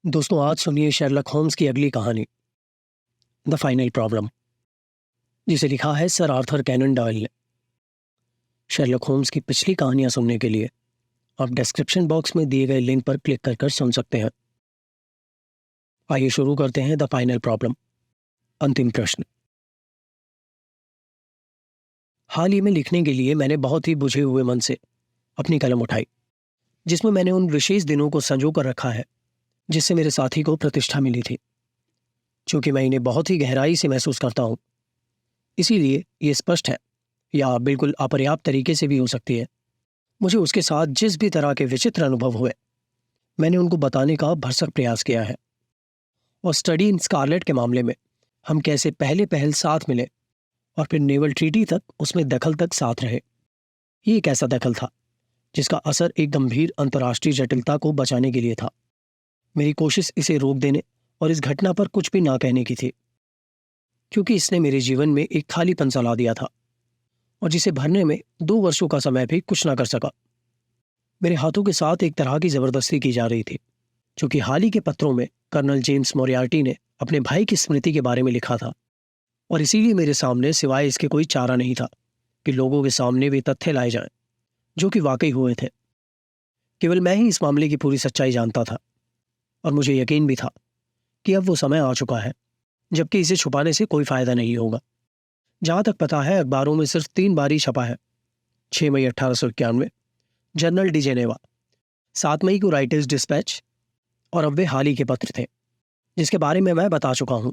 दोस्तों, आज सुनिए शेरलॉक होम्स की अगली कहानी, द फाइनल प्रॉब्लम, जिसे लिखा है सर आर्थर कैनन डॉयल ने। शेरलॉक होम्स की पिछली कहानियां सुनने के लिए आप डिस्क्रिप्शन बॉक्स में दिए गए लिंक पर क्लिक कर सुन सकते हैं। आइए शुरू करते हैं द फाइनल प्रॉब्लम, अंतिम प्रश्न। हाल ही में लिखने के लिए मैंने बहुत ही बुझे हुए मन से अपनी कलम उठाई, जिसमें मैंने उन विशेष दिनों को संजो कर रखा है जिससे मेरे साथी को प्रतिष्ठा मिली थी। चूंकि मैं इन्हें बहुत ही गहराई से महसूस करता हूं, इसीलिए ये स्पष्ट है या बिल्कुल अपर्याप्त तरीके से भी हो सकती है। मुझे उसके साथ जिस भी तरह के विचित्र अनुभव हुए, मैंने उनको बताने का भरसक प्रयास किया है। और स्टडी इन स्कारलेट के मामले में हम कैसे पहले पहल साथ मिले और फिर नेवल ट्रीटी तक उसमें दखल तक साथ रहे। ये एक ऐसा दखल था जिसका असर एक गंभीर अंतर्राष्ट्रीय जटिलता को बचाने के लिए था। मेरी कोशिश इसे रोक देने और इस घटना पर कुछ भी ना कहने की थी, क्योंकि इसने मेरे जीवन में एक खालीपन सा ला दिया था और जिसे भरने में 2 वर्षों का समय भी कुछ ना कर सका। मेरे हाथों के साथ एक तरह की जबरदस्ती की जा रही थी, क्योंकि हाल ही के पत्रों में कर्नल जेम्स मोरियार्टी ने अपने भाई की स्मृति के बारे में लिखा था और इसीलिए मेरे सामने सिवाय इसके कोई चारा नहीं था कि लोगों के सामने वे तथ्य लाए जाएं जो कि वाकई हुए थे। केवल मैं ही इस मामले की पूरी सच्चाई जानता था और मुझे यकीन भी था कि अब वो समय आ चुका है जबकि इसे छुपाने से कोई फायदा नहीं होगा। जहां तक पता है, अखबारों में सिर्फ 3 बार ही छपा है। 6 मई 1891 जनरल डी जेनेवा, 7 मई को राइटर्स डिस्पैच, और अब वे हाल ही के पत्र थे जिसके बारे में मैं बता चुका हूं।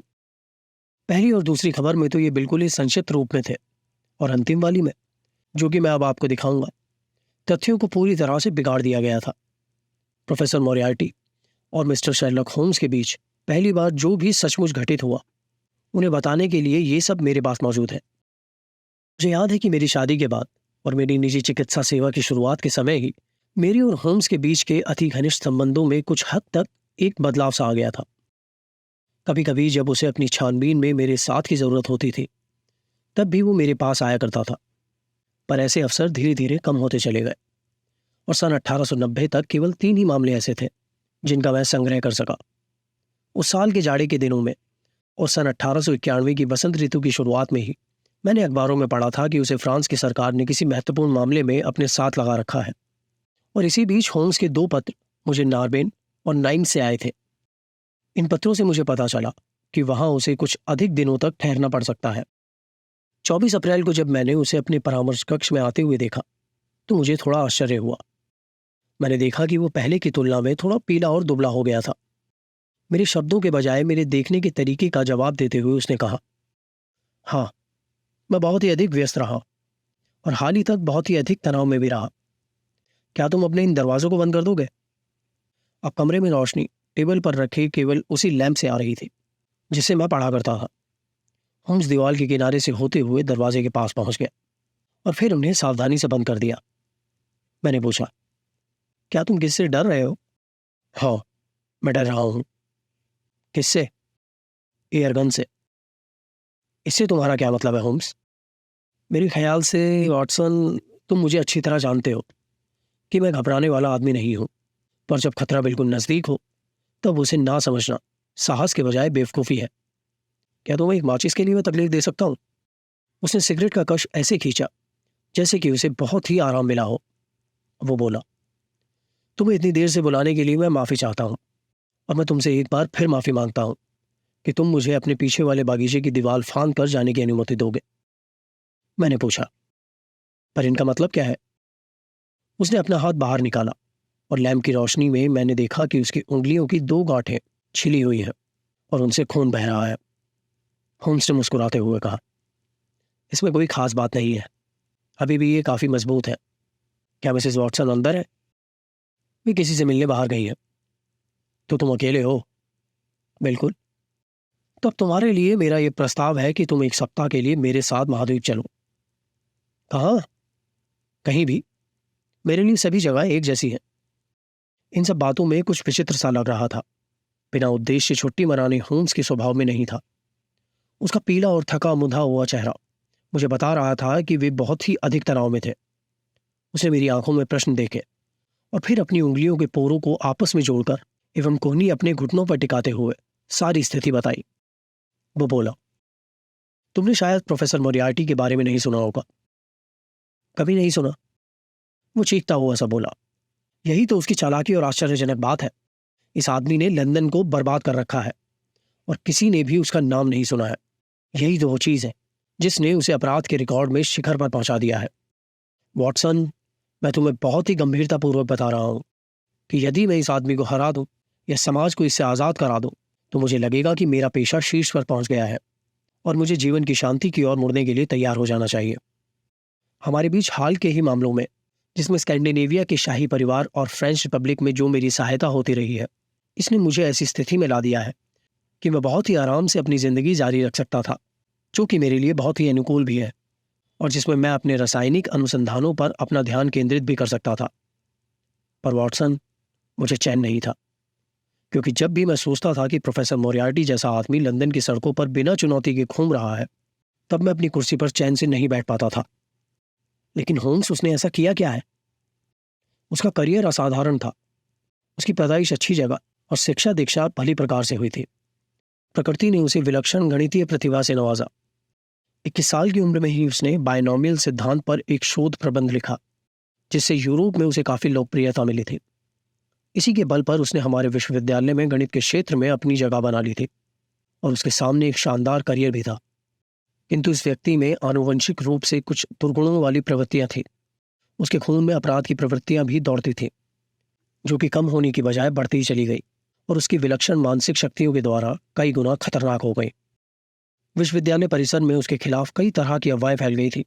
पहली और दूसरी खबर में तो ये बिल्कुल ही संक्षिप्त रूप में थे, और अंतिम वाली में, जो कि मैं अब आपको दिखाऊंगा, तथ्यों को पूरी तरह से बिगाड़ दिया गया था। प्रोफेसर मोरियार्टी और मिस्टर शेरलॉक होम्स के बीच पहली बार जो भी सचमुच घटित हुआ, उन्हें बताने के लिए ये सब मेरे पास मौजूद है। मुझे याद है कि मेरी शादी के बाद और मेरी निजी चिकित्सा सेवा की शुरुआत के समय ही मेरी और होम्स के बीच के अति घनिष्ठ संबंधों में कुछ हद तक एक बदलाव सा आ गया था। कभी कभी जब उसे अपनी छानबीन में मेरे साथ की जरूरत होती थी, तब भी वो मेरे पास आया करता था, पर ऐसे अवसर धीरे धीरे कम होते चले गए और सन 1890 तक केवल 3 ही मामले ऐसे थे जिनका मैं संग्रह कर सका। उस साल के जाड़े के दिनों में और सन 1891 की बसंत ऋतु की शुरुआत में ही मैंने अखबारों में पढ़ा था कि उसे फ्रांस की सरकार ने किसी महत्वपूर्ण मामले में अपने साथ लगा रखा है। और इसी बीच होम्स के 2 पत्र मुझे नार्बेन और नाइम से आए थे। इन पत्रों से मुझे पता चला कि वहां उसे कुछ अधिक दिनों तक ठहरना पड़ सकता है। 24 अप्रैल को जब मैंने उसे अपने परामर्श कक्ष में आते हुए देखा, तो मुझे थोड़ा आश्चर्य हुआ। मैंने देखा कि वो पहले की तुलना में थोड़ा पीला और दुबला हो गया था। मेरे शब्दों के बजाय मेरे देखने के तरीके का जवाब देते हुए उसने कहा, हाँ, मैं बहुत ही अधिक व्यस्त रहा और हाल ही तक बहुत ही अधिक तनाव में भी रहा। क्या तुम अपने इन दरवाजों को बंद कर दोगे? अब कमरे में रोशनी टेबल पर रखे केवल उसी लैंप से आ रही थी जिसे मैं पढ़ा करता था। होम्स दीवार के किनारे से होते हुए दरवाजे के पास पहुंच गया और फिर उन्हें सावधानी से बंद कर दिया। मैंने पूछा, क्या तुम किससे डर रहे हो? हाँ, मैं डर रहा हूं। किससे? एयरगन से। इससे तुम्हारा क्या मतलब है होम्स? मेरे ख्याल से वॉटसन, तुम मुझे अच्छी तरह जानते हो कि मैं घबराने वाला आदमी नहीं हूं, पर जब खतरा बिल्कुल नजदीक हो तब उसे ना समझना साहस के बजाय बेवकूफ़ी है। क्या तुम्हें एक माचिस के लिए मैं तकलीफ दे सकता हूँ? उसने सिगरेट का कश ऐसे खींचा जैसे कि उसे बहुत ही आराम मिला हो। वो बोला, तुम्हें इतनी देर से बुलाने के लिए मैं माफ़ी चाहता हूँ और मैं तुमसे एक बार फिर माफ़ी मांगता हूँ कि तुम मुझे अपने पीछे वाले बागीचे की दीवार फांद कर जाने की अनुमति दोगे। मैंने पूछा, पर इनका मतलब क्या है? उसने अपना हाथ बाहर निकाला और लैंप की रोशनी में मैंने देखा कि उसकी उंगलियों की 2 गांठें छिली हुई हैं और उनसे खून बह रहा है। होम्स ने मुस्कुराते हुए कहा, इसमें कोई खास बात नहीं है, अभी भी ये काफ़ी मजबूत है। क्या मिसेस वॉटसन अंदर है? वे किसी से मिलने बाहर गई है। तो तुम अकेले हो? बिल्कुल। तो अब तुम्हारे लिए मेरा ये प्रस्ताव है कि तुम 1 सप्ताह के लिए मेरे साथ महाद्वीप चलो। कहाँ? कहीं भी। मेरे लिए सभी जगह एक जैसी है। इन सब बातों में कुछ विचित्र सा लग रहा था। बिना उद्देश्य छुट्टी मनाने होम्स के स्वभाव में नहीं था। उसका पीला और थका मुंधा हुआ चेहरा मुझे बता रहा था कि वे बहुत ही अधिक तनाव में थे। उसे मेरी आंखों में प्रश्न देखे और फिर अपनी उंगलियों के पोरों को आपस में जोड़कर एवं कोहनी अपने घुटनों पर टिकाते हुए सारी स्थिति बताई। वो बोला, तुमने शायद प्रोफेसर मोरियार्टी के बारे में नहीं सुना होगा। कभी नहीं सुना, वो चीखता हुआ सा बोला। यही तो उसकी चालाकी और आश्चर्यजनक बात है। इस आदमी ने लंदन को बर्बाद कर रखा है और किसी ने भी उसका नाम नहीं सुना है। यही तो वो चीज है जिसने उसे अपराध के रिकॉर्ड में शिखर पर पहुंचा दिया है। वॉटसन, मैं तुम्हें बहुत ही गंभीरतापूर्वक बता रहा हूं कि यदि मैं इस आदमी को हरा दूं या समाज को इससे आज़ाद करा दूं तो मुझे लगेगा कि मेरा पेशा शीर्ष पर पहुंच गया है और मुझे जीवन की शांति की ओर मुड़ने के लिए तैयार हो जाना चाहिए। हमारे बीच हाल के ही मामलों में, जिसमें स्कैंडिनेविया के शाही परिवार और फ्रेंच रिपब्लिक में जो मेरी सहायता होती रही है, इसने मुझे ऐसी स्थिति में ला दिया है कि मैं बहुत ही आराम से अपनी जिंदगी जारी रख सकता था, जो कि मेरे लिए बहुत ही अनुकूल भी है और जिसमें मैं अपने रासायनिक अनुसंधानों पर अपना ध्यान केंद्रित भी कर सकता था। पर वॉटसन, मुझे चैन नहीं था, क्योंकि जब भी मैं सोचता था कि प्रोफेसर मोरियार्टी जैसा आदमी लंदन की सड़कों पर बिना चुनौती के घूम रहा है, तब मैं अपनी कुर्सी पर चैन से नहीं बैठ पाता था। लेकिन होम्स, उसने ऐसा किया क्या है? उसका करियर असाधारण था, उसकी पैदाइश अच्छी जगह और शिक्षा दीक्षा भली प्रकार से हुई थी। प्रकृति ने उसे विलक्षण गणितीय प्रतिभा से नवाजा। 21 साल की उम्र में ही उसने बायनोमियल सिद्धांत पर एक शोध प्रबंध लिखा, जिससे यूरोप में उसे काफी लोकप्रियता मिली थी। इसी के बल पर उसने हमारे विश्वविद्यालय में गणित के क्षेत्र में अपनी जगह बना ली थी और उसके सामने एक शानदार करियर भी था। किंतु इस व्यक्ति में आनुवंशिक रूप से कुछ दुर्गुणों वाली प्रवृत्तियां थी। उसके खून में अपराध की प्रवृत्तियां भी दौड़ती थीं, जो कि कम होने की बजाय बढ़ती ही चली गई और उसकी विलक्षण मानसिक शक्तियों के द्वारा कई गुना खतरनाक हो गई। विश्वविद्यालय परिसर में उसके खिलाफ कई तरह की अफवाहें फैल गई थी,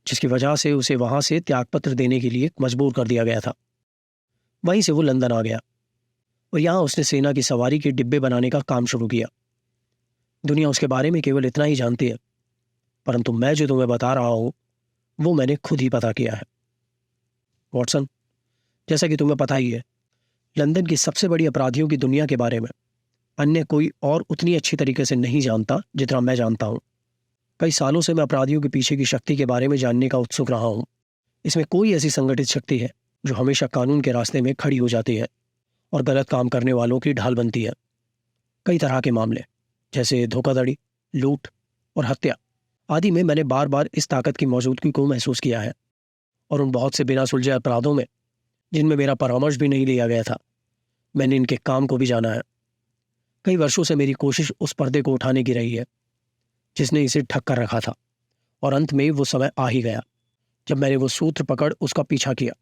जिसकी वजह से उसे वहां से त्यागपत्र देने के लिए मजबूर कर दिया गया था। वहीं से वो लंदन आ गया और यहाँ उसने सेना की सवारी के डिब्बे बनाने का काम शुरू किया। दुनिया उसके बारे में केवल इतना ही जानती है, परंतु मैं जो तुम्हें बता रहा हूं वो मैंने खुद ही पता किया है। वॉटसन, जैसा कि तुम्हें पता ही है, लंदन की सबसे बड़ी अपराधियों की दुनिया के बारे में अन्य कोई और उतनी अच्छी तरीके से नहीं जानता जितना मैं जानता हूं। कई सालों से मैं अपराधियों के पीछे की शक्ति के बारे में जानने का उत्सुक रहा हूं। इसमें कोई ऐसी संगठित शक्ति है जो हमेशा कानून के रास्ते में खड़ी हो जाती है और गलत काम करने वालों की ढाल बनती है। कई तरह के मामले, जैसे धोखाधड़ी, लूट और हत्या आदि में मैंने बार बार इस ताकत की मौजूदगी को महसूस किया है और उन बहुत से बिना सुलझे अपराधों में, जिनमें मेरा परामर्श भी नहीं लिया गया था, मैंने इनके काम को भी जाना है। कई वर्षों से मेरी कोशिश उस पर्दे को उठाने की रही है जिसने इसे ढक कर रखा था और अंत में वो समय आ ही गया जब मैंने वो सूत्र पकड़ उसका पीछा किया,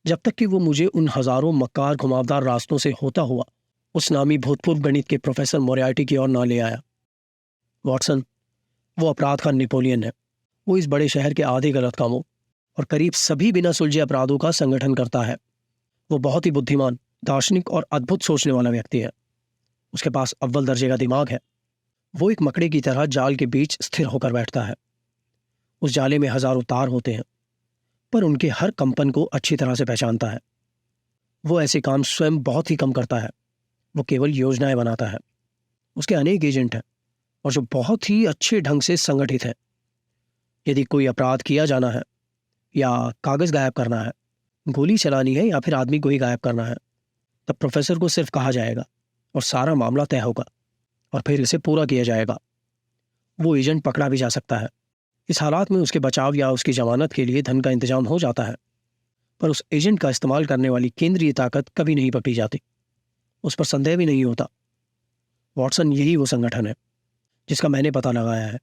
जब तक कि वो मुझे उन हजारों मक्कार घुमावदार रास्तों से होता हुआ उस नामी भूतपूर्व गणित के प्रोफेसर मोरियार्टी की ओर ना ले आया। वॉटसन, वो अपराध का नेपोलियन है। वो इस बड़े शहर के आधे गलत कामों और करीब सभी बिना सुलझे अपराधों का संगठन करता है। वो बहुत ही बुद्धिमान, दार्शनिक और अद्भुत सोचने वाला व्यक्ति है। उसके पास अव्वल दर्जे का दिमाग है। वो एक मकड़े की तरह जाल के बीच स्थिर होकर बैठता है। उस जाले में हजारों तार होते हैं, पर उनके हर कंपन को अच्छी तरह से पहचानता है। वो ऐसे काम स्वयं बहुत ही कम करता है। वो केवल योजनाएं बनाता है। उसके अनेक एजेंट हैं और जो बहुत ही अच्छे ढंग से संगठित है। यदि कोई अपराध किया जाना है या कागज गायब करना है, गोली चलानी है या फिर आदमी को ही गायब करना है, तब प्रोफेसर को सिर्फ कहा जाएगा और सारा मामला तय होगा और फिर इसे पूरा किया जाएगा। वो एजेंट पकड़ा भी जा सकता है। इस हालात में उसके बचाव या उसकी जमानत के लिए धन का इंतजाम हो जाता है, पर उस एजेंट का इस्तेमाल करने वाली केंद्रीय ताकत कभी नहीं पकड़ी जाती। उस पर संदेह भी नहीं होता। वॉटसन, यही वो संगठन है जिसका मैंने पता लगाया है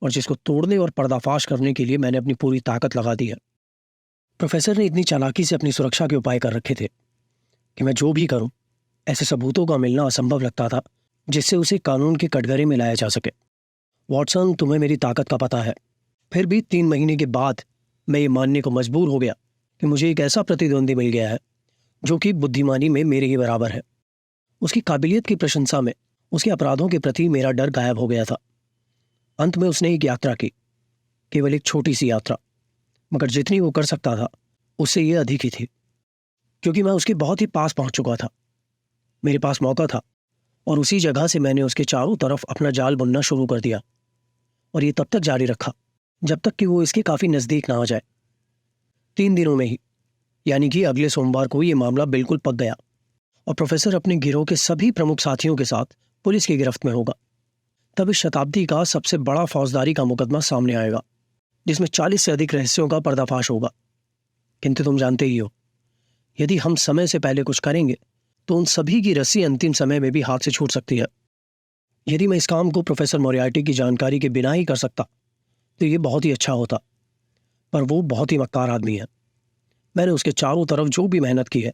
और जिसको तोड़ने और पर्दाफाश करने के लिए मैंने अपनी पूरी ताकत लगा दी है। प्रोफेसर ने इतनी चालाकी से अपनी सुरक्षा के उपाय कर रखे थे कि मैं जो भी करूं, ऐसे सबूतों का मिलना असंभव लगता था जिससे उसे कानून के कटघरे में लाया जा सके। वॉटसन, तुम्हें मेरी ताकत का पता है। फिर भी 3 महीने के बाद मैं ये मानने को मजबूर हो गया कि मुझे एक ऐसा प्रतिद्वंदी मिल गया है जो कि बुद्धिमानी में मेरे ही बराबर है। उसकी काबिलियत की प्रशंसा में उसके अपराधों के प्रति मेरा डर गायब हो गया था। अंत में उसने एक यात्रा की, केवल एक छोटी सी यात्रा, मगर जितनी वो कर सकता था उससे ये अधिक ही थी, क्योंकि मैं उसके बहुत ही पास पहुंच चुका था। मेरे पास मौका था और उसी जगह से मैंने उसके चारों तरफ अपना जाल बुनना शुरू कर दिया और ये तब तक जारी रखा जब तक कि वो इसके काफी नजदीक ना आ जाए। 3 दिनों में ही, यानी कि अगले सोमवार को ये मामला बिल्कुल पक गया और प्रोफेसर अपने गिरोह के सभी प्रमुख साथियों के साथ पुलिस की गिरफ्त में होगा। तब इस शताब्दी का सबसे बड़ा फौजदारी का मुकदमा सामने आएगा, जिसमें 40 से अधिक रहस्यों का पर्दाफाश होगा। किंतु तुम जानते ही हो, यदि हम समय से पहले कुछ करेंगे तो उन सभी की रस्सी अंतिम समय में भी हाथ से छूट सकती है। यदि मैं इस काम को प्रोफेसर मोरियार्टी की जानकारी के बिना ही कर सकता तो ये बहुत ही अच्छा होता, पर वो बहुत ही मक्कार आदमी है। मैंने उसके चारों तरफ जो भी मेहनत की है,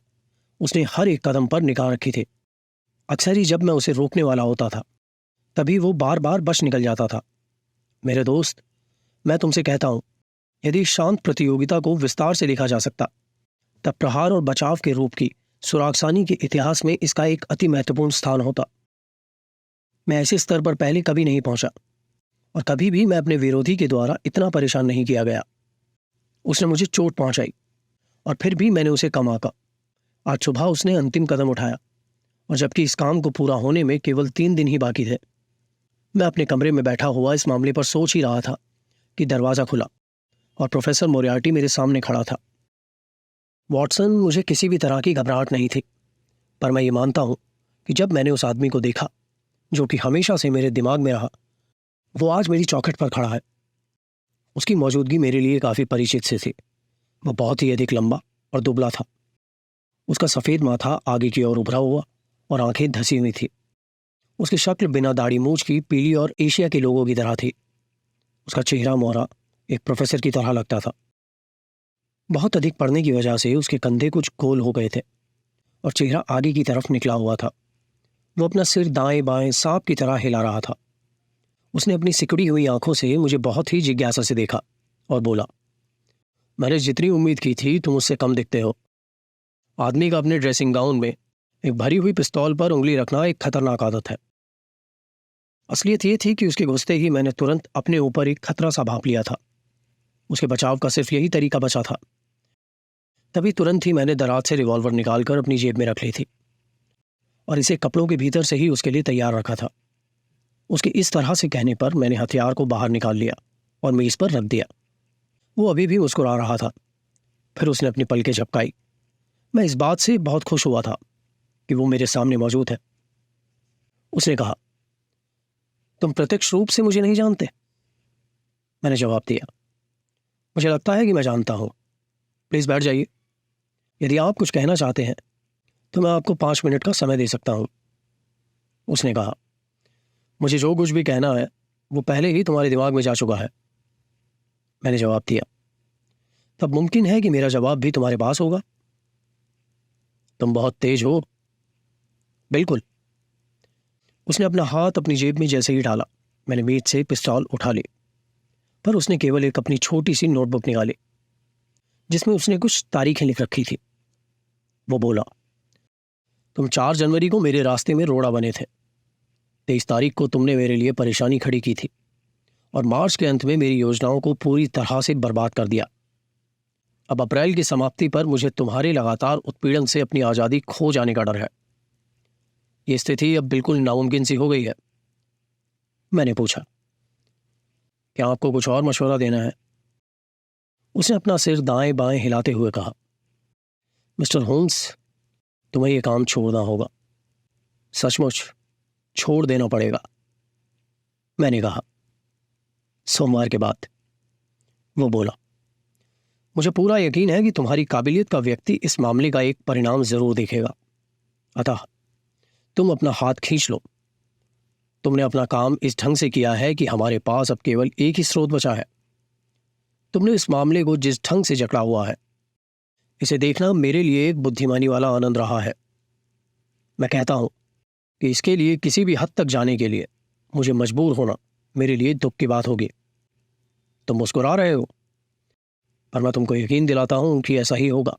उसने हर एक कदम पर निगाह रखी थी। अक्सर ही जब मैं उसे रोकने वाला होता था, तभी वो बार बार बच निकल जाता था। मेरे दोस्त, मैं तुमसे कहता हूं, यदि शांत प्रतियोगिता को विस्तार से देखा जा सकता, तब प्रहार और बचाव के रूप की सुरागसानी के इतिहास में इसका एक अति महत्वपूर्ण स्थान होता। मैं ऐसे स्तर पर पहले कभी नहीं पहुंचा, और कभी भी मैं अपने विरोधी के द्वारा इतना परेशान नहीं किया गया। उसने मुझे चोट पहुंचाई, और फिर भी मैंने उसे कम आंका। आज सुबह उसने अंतिम कदम उठाया, और जबकि इस काम को पूरा होने में केवल 3 दिन ही बाकी थे। मैं अपने कमरे में बैठा हुआ इस मामले पर सोच ही रहा था कि दरवाजा खुला और प्रोफेसर मोरियार्टी मेरे सामने खड़ा था। वॉटसन, मुझे किसी भी तरह की घबराहट नहीं थी, पर मैं ये मानता हूं कि जब मैंने उस आदमी को देखा जो कि हमेशा से मेरे दिमाग में रहा, वो आज मेरी चौखट पर खड़ा है। उसकी मौजूदगी मेरे लिए काफी परिचित से थी। वह बहुत ही अधिक लंबा और दुबला था। उसका सफेद माथा आगे की ओर उभरा हुआ और आंखें धसी हुई थी। उसकी शक्ल बिना दाढ़ी मूछ की पीली और एशिया के लोगों की तरह थी। उसका चेहरा मोहरा एक प्रोफेसर की तरह लगता था। बहुत अधिक पढ़ने की वजह से उसके कंधे कुछ गोल हो गए थे और चेहरा आगे की तरफ निकला हुआ था। वो अपना सिर दाएं बाएं सांप की तरह हिला रहा था। उसने अपनी सिकुड़ी हुई आंखों से मुझे बहुत ही जिज्ञासा से देखा और बोला, मैंने जितनी उम्मीद की थी तुम उससे कम दिखते हो। आदमी का अपने ड्रेसिंग गाउन में एक भरी हुई पिस्तौल पर उंगली रखना एक खतरनाक आदत है। असलियत यह थी कि उसके घुसते ही मैंने तुरंत अपने ऊपर एक खतरा सा भांप लिया था। उसके बचाव का सिर्फ यही तरीका बचा था। तभी तुरंत ही मैंने दराज से रिवॉल्वर निकालकर अपनी जेब में रख ली थी और इसे कपड़ों के भीतर से ही उसके लिए तैयार रखा था। उसके इस तरह से कहने पर मैंने हथियार को बाहर निकाल लिया और मेज पर रख दिया। वो अभी भी मुस्कुरा रहा था। फिर उसने अपनी पलकें झपकाई। मैं इस बात से बहुत खुश हुआ था कि वो मेरे सामने मौजूद है। उसने कहा, तुम प्रत्यक्ष रूप से मुझे नहीं जानते? मैंने जवाब दिया, मुझे लगता है कि मैं जानता हूं। प्लीज बैठ जाइए। यदि आप कुछ कहना चाहते हैं तो मैं आपको 5 मिनट का समय दे सकता हूं। उसने कहा, मुझे जो कुछ भी कहना है वो पहले ही तुम्हारे दिमाग में जा चुका है। मैंने जवाब दिया, तब मुमकिन है कि मेरा जवाब भी तुम्हारे पास होगा। तुम बहुत तेज हो। बिल्कुल। उसने अपना हाथ अपनी जेब में जैसे ही डाला, मैंने मेज से पिस्तौल उठा ली, पर उसने केवल एक अपनी छोटी सी नोटबुक निकाली जिसमें उसने कुछ तारीखें लिख रखी थी। वो बोला, तुम 4 जनवरी को मेरे रास्ते में रोड़ा बने थे। 23 तारीख को तुमने मेरे लिए परेशानी खड़ी की थी और मार्च के अंत में मेरी योजनाओं को पूरी तरह से बर्बाद कर दिया। अब अप्रैल की समाप्ति पर मुझे तुम्हारे लगातार उत्पीड़न से अपनी आज़ादी खो जाने का डर है। ये स्थिति अब बिल्कुल नामुमकिन सी हो गई है। मैंने पूछा, क्या आपको कुछ और मशवरा देना है? उसने अपना सिर दाएं बाएं हिलाते हुए कहा, मिस्टर होम्स, तुम्हें यह काम छोड़ना होगा। सचमुच छोड़ देना पड़ेगा। मैंने कहा, सोमवार के बाद। वो बोला, मुझे पूरा यकीन है कि तुम्हारी काबिलियत का व्यक्ति इस मामले का एक परिणाम जरूर देखेगा। अतः तुम अपना हाथ खींच लो। तुमने अपना काम इस ढंग से किया है कि हमारे पास अब केवल एक ही स्रोत बचा है। तुमने इस मामले को जिस ढंग से जकड़ा हुआ है, इसे देखना मेरे लिए एक बुद्धिमानी वाला आनंद रहा है। मैं कहता हूं कि इसके लिए किसी भी हद तक जाने के लिए मुझे मजबूर होना मेरे लिए दुख की बात होगी। तुम मुस्कुरा रहे हो, पर मैं तुमको यकीन दिलाता हूं कि ऐसा ही होगा।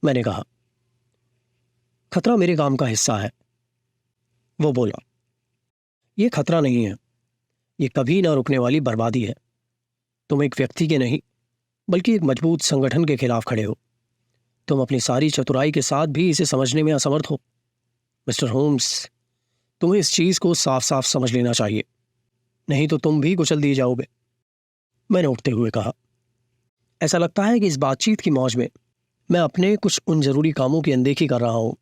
मैंने कहा, खतरा मेरे काम का हिस्सा है। वो बोला, यह खतरा नहीं है, यह कभी ना रुकने वाली बर्बादी है। तुम एक व्यक्ति के नहीं बल्कि एक मजबूत संगठन के खिलाफ खड़े हो। तुम अपनी सारी चतुराई के साथ भी इसे समझने में असमर्थ हो। मिस्टर होम्स, तुम्हें इस चीज को साफ साफ समझ लेना चाहिए, नहीं तो तुम भी कुचल दिए जाओगे। मैंने उठते हुए कहा, ऐसा लगता है कि इस बातचीत की मौज में मैं अपने कुछ उन जरूरी कामों की अनदेखी कर रहा हूं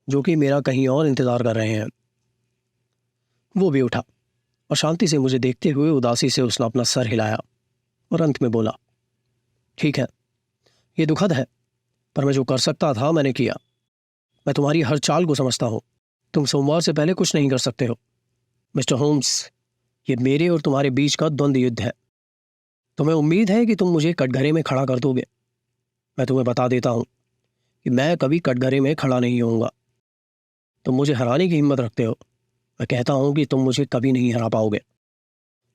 जो कि मेरा कहीं और इंतजार कर रहे हैं। वो भी उठा और शांति से मुझे देखते हुए उदासी से उसने अपना सर हिलाया और अंत में बोला, ठीक है, ये दुखद है, पर मैं जो कर सकता था मैंने किया। मैं तुम्हारी हर चाल को समझता हूं। तुम सोमवार से पहले कुछ नहीं कर सकते हो। मिस्टर होम्स, ये मेरे और तुम्हारे बीच का द्वंद्व युद्ध है। तुम्हें उम्मीद है कि तुम मुझे कटघरे में खड़ा कर दोगे। मैं तुम्हें बता देता हूं कि मैं कभी कटघरे में खड़ा नहीं होऊंगा। तुम मुझे हराने की हिम्मत रखते हो। मैं कहता हूं कि तुम मुझे कभी नहीं हरा पाओगे।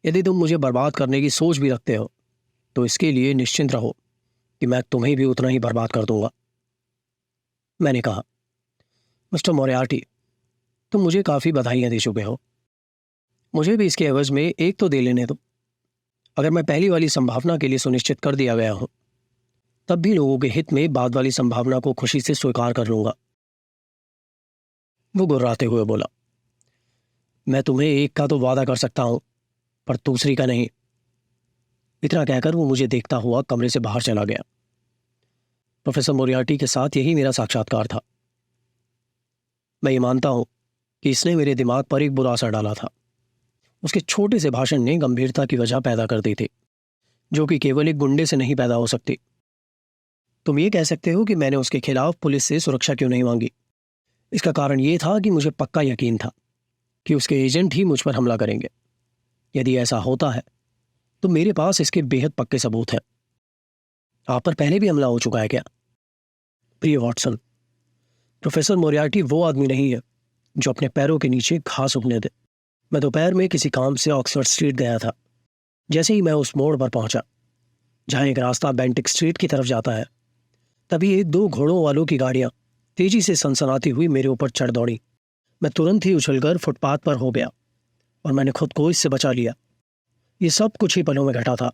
यदि तुम मुझे बर्बाद करने की सोच भी रखते हो तो इसके लिए निश्चिंत रहो कि मैं तुम्हें भी उतना ही बर्बाद कर दूंगा। मैंने कहा, मिस्टर मोरियार्टी, तुम मुझे काफ़ी बधाइयाँ दे चुके हो। मुझे भी इसके एवज में एक तो दे लेने दो। अगर मैं पहली वाली संभावना के लिए सुनिश्चित कर दिया गया हूं, तब भी लोगों के हित में बाद वाली संभावना को खुशी से स्वीकार कर लूंगा। वो गुर्राते हुए बोला, मैं तुम्हें एक का तो वादा कर सकता हूं, पर दूसरी का नहीं। इतना कहकर वो मुझे देखता हुआ कमरे से बाहर चला गया। प्रोफेसर मोरियार्टी के साथ यही मेरा साक्षात्कार था। मैं ये मानता हूं कि इसने मेरे दिमाग पर एक बुरा असर डाला था। उसके छोटे से भाषण ने गंभीरता की वजह पैदा कर दी थी, जो कि केवल एक गुंडे से नहीं पैदा हो सकती। तुम ये कह सकते हो कि मैंने उसके खिलाफ पुलिस से सुरक्षा क्यों नहीं मांगी। इसका कारण यह था कि मुझे पक्का यकीन था कि उसके एजेंट ही मुझ पर हमला करेंगे। यदि ऐसा होता है तो मेरे पास इसके बेहद पक्के सबूत हैं। आप पर पहले भी हमला हो चुका है क्या? प्रिय वॉटसन, प्रोफेसर मोरियार्टी वो आदमी नहीं है जो अपने पैरों के नीचे घास उगने दे। मैं दोपहर में किसी काम से ऑक्सफोर्ड स्ट्रीट गया था। जैसे ही मैं उस मोड़ पर पहुंचा जहां एक रास्ता बेंटिक स्ट्रीट की तरफ जाता है, तभी एक दो घोड़ों वालों की गाड़ियां तेजी से सनसनाती हुई मेरे ऊपर चढ़ दौड़ी। मैं तुरंत ही उछलकर फुटपाथ पर हो गया और मैंने खुद को इससे बचा लिया। ये सब कुछ ही पलों में घटा था।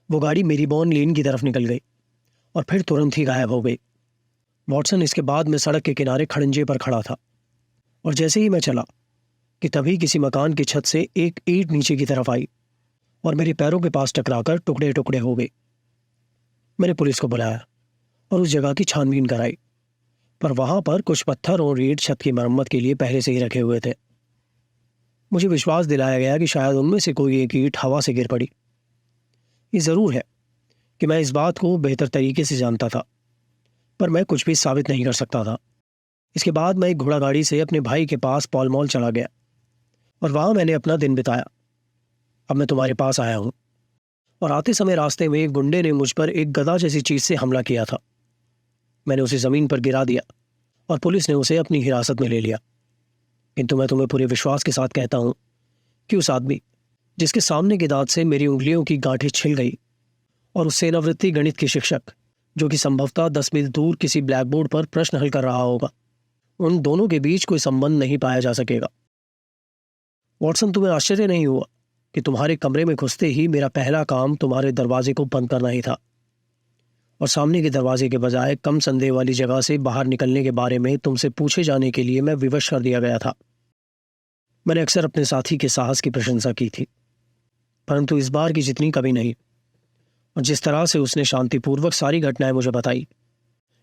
वो गाड़ी मेरी बॉर्न लेन की तरफ निकल गई और फिर तुरंत ही गायब हो गई। वॉटसन, इसके बाद मैं सड़क के किनारे खड़ंजे पर खड़ा था और जैसे ही मैं चला कि तभी किसी मकान की छत से एक ईंट नीचे की तरफ आई और मेरे पैरों के पास टकराकर टुकड़े टुकड़े हो गई। मैंने पुलिस को बुलाया और उस जगह की छानबीन कराई, पर वहां पर कुछ पत्थर और ईंट छत की मरम्मत के लिए पहले से ही रखे हुए थे। मुझे विश्वास दिलाया गया कि शायद उनमें से कोई एक ईंट हवा से गिर पड़ी। ये जरूर है कि मैं इस बात को बेहतर तरीके से जानता था, पर मैं कुछ भी साबित नहीं कर सकता था। इसके बाद मैं एक घोड़ा गाड़ी से अपने भाई के पास पॉल मॉल चला गया और वहां मैंने अपना दिन बिताया। अब मैं तुम्हारे पास आया हूं और आते समय रास्ते में एक गुंडे ने मुझ पर एक गदा जैसी चीज से हमला किया था। मैंने उसे जमीन पर गिरा दिया और पुलिस ने उसे अपनी हिरासत में ले लिया। किंतु मैं तुम्हें पूरे विश्वास के साथ कहता हूं कि उस आदमी जिसके सामने के दांत से मेरी उंगलियों की गांठें छिल गई और उस सेनावृत्ति गणित के शिक्षक जो कि संभवतः 10 मील दूर किसी ब्लैक बोर्ड पर प्रश्न हल कर रहा होगा, उन दोनों के बीच कोई संबंध नहीं पाया जा सकेगा। वॉटसन, तुम्हें आश्चर्य नहीं हुआ कि तुम्हारे कमरे में घुसते ही मेरा पहला काम तुम्हारे दरवाजे को बंद करना ही था और सामने के दरवाजे के बजाय कम संदेह वाली जगह से बाहर निकलने के बारे में तुमसे पूछे जाने के लिए मैं विवश कर दिया गया था। मैंने अक्सर अपने साथी के साहस की प्रशंसा की थी, परंतु इस बार की जितनी कभी नहीं। और जिस तरह से उसने शांतिपूर्वक सारी घटनाएं मुझे बताई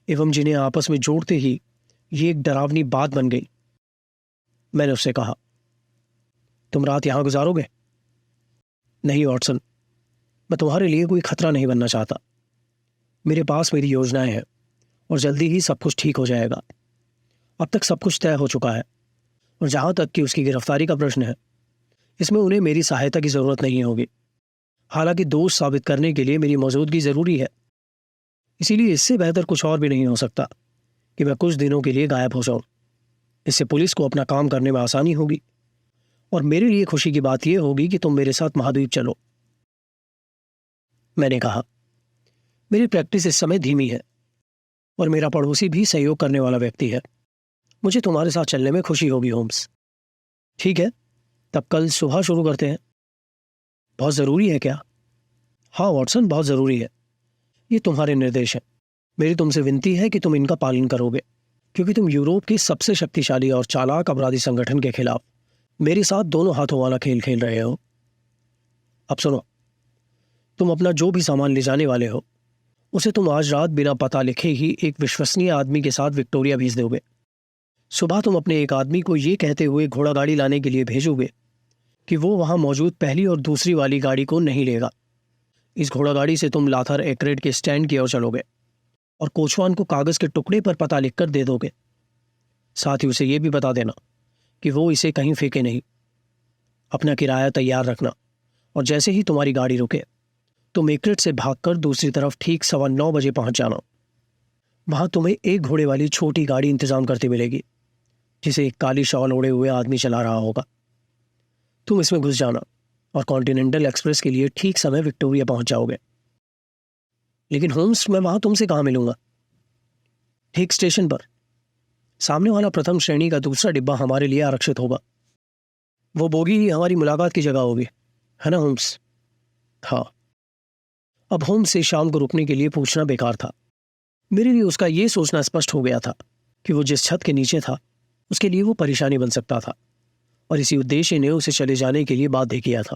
एवं जिन्हें आपस में जोड़ते ही ये एक डरावनी बात बन गई। मैंने उससे कहा, तुम रात यहां गुजारोगे? नहीं वॉटसन, मैं तुम्हारे लिए कोई खतरा नहीं बनना चाहता। मेरे पास मेरी योजनाएं हैं और जल्दी ही सब कुछ ठीक हो जाएगा। अब तक सब कुछ तय हो चुका है और जहां तक कि उसकी गिरफ्तारी का प्रश्न है, इसमें उन्हें मेरी सहायता की जरूरत नहीं होगी। हालांकि दोष साबित करने के लिए मेरी मौजूदगी जरूरी है, इसीलिए इससे बेहतर कुछ और भी नहीं हो सकता कि मैं कुछ दिनों के लिए गायब हो जाऊं। इससे पुलिस को अपना काम करने में आसानी होगी और मेरे लिए खुशी की बात यह होगी कि तुम मेरे साथ महाद्वीप चलो। मैंने कहा, मेरी प्रैक्टिस इस समय धीमी है और मेरा पड़ोसी भी सहयोग करने वाला व्यक्ति है। मुझे तुम्हारे साथ चलने में खुशी होगी होम्स। ठीक है, तब कल सुबह शुरू करते हैं। बहुत ज़रूरी है क्या? हाँ वॉटसन, बहुत ज़रूरी है। ये तुम्हारे निर्देश हैं। मेरी तुमसे विनती है कि तुम इनका पालन करोगे, क्योंकि तुम यूरोप के सबसे शक्तिशाली और चालाक अपराधी संगठन के खिलाफ मेरे साथ दोनों हाथों वाला खेल खेल रहे हो। अब सुनो, तुम अपना जो भी सामान ले जाने वाले हो उसे तुम आज रात बिना पता लिखे ही एक विश्वसनीय आदमी के साथ विक्टोरिया भेज दोगे। सुबह तुम अपने एक आदमी को ये कहते हुए घोड़ा गाड़ी लाने के लिए भेजोगे कि वो वहां मौजूद पहली और दूसरी वाली गाड़ी को नहीं लेगा। इस घोड़ा गाड़ी से तुम लाथर एक्रेड के स्टैंड की ओर चलोगे और कोचवान को कागज के टुकड़े पर पता लिखकर दे दोगे। साथ ही उसे यह भी बता देना कि वो इसे कहीं फेंके नहीं। अपना किराया तैयार रखना और जैसे ही तुम्हारी गाड़ी रुके तुम एक्रेड से भागकर दूसरी तरफ ठीक 9:15 बजे पहुंच जाना। वहां तुम्हें एक घोड़े वाली छोटी गाड़ी इंतजाम करती मिलेगी जिसे एक काली शॉल ओढ़े हुए आदमी चला रहा होगा। तुम इसमें घुस जाना और कॉन्टिनेंटल एक्सप्रेस के लिए ठीक समय विक्टोरिया पहुंच जाओगे। लेकिन होम्स, मैं वहां तुमसे कहां मिलूंगा? ठीक स्टेशन पर। सामने वाला प्रथम श्रेणी का दूसरा डिब्बा हमारे लिए आरक्षित होगा। वो बोगी ही हमारी मुलाकात की जगह होगी, है ना होम्स? हाँ। अब होम्स से शाम को रुकने के लिए पूछना बेकार था। मेरे लिए उसका यह सोचना स्पष्ट हो गया था कि वो जिस छत के नीचे था उसके लिए वो परेशानी बन सकता था और इसी उद्देश्य ने उसे चले जाने के लिए बाध्य किया था।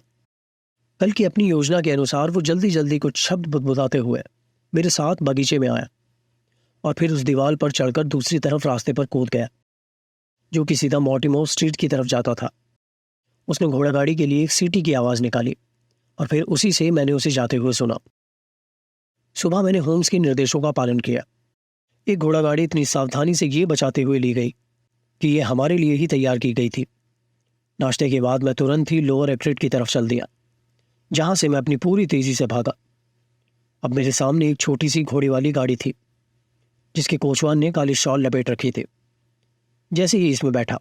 कल की अपनी योजना के अनुसार वो जल्दी जल्दी कुछ शब्द बुदबुदाते हुए मेरे साथ बगीचे में आया और फिर उस दीवार पर चढ़कर दूसरी तरफ रास्ते पर कूद गया जो कि सीधा मॉर्टिमर स्ट्रीट की तरफ जाता था। उसने घोड़ा गाड़ी के लिए एक सीटी की आवाज़ निकाली और फिर उसी से मैंने उसे जाते हुए सुना। सुबह मैंने होम्स के निर्देशों का पालन किया। एक घोड़ा गाड़ी इतनी सावधानी से ये बचाते हुए ली गई कि यह हमारे लिए ही तैयार की गई थी। नाश्ते के बाद मैं तुरंत ही लोअर एक्रेड की तरफ चल दिया जहां से मैं अपनी पूरी तेजी से भागा। अब मेरे सामने एक छोटी सी घोड़े वाली गाड़ी थी जिसके कोचवान ने काली शॉल लपेट रखी थी। जैसे ही इसमें बैठा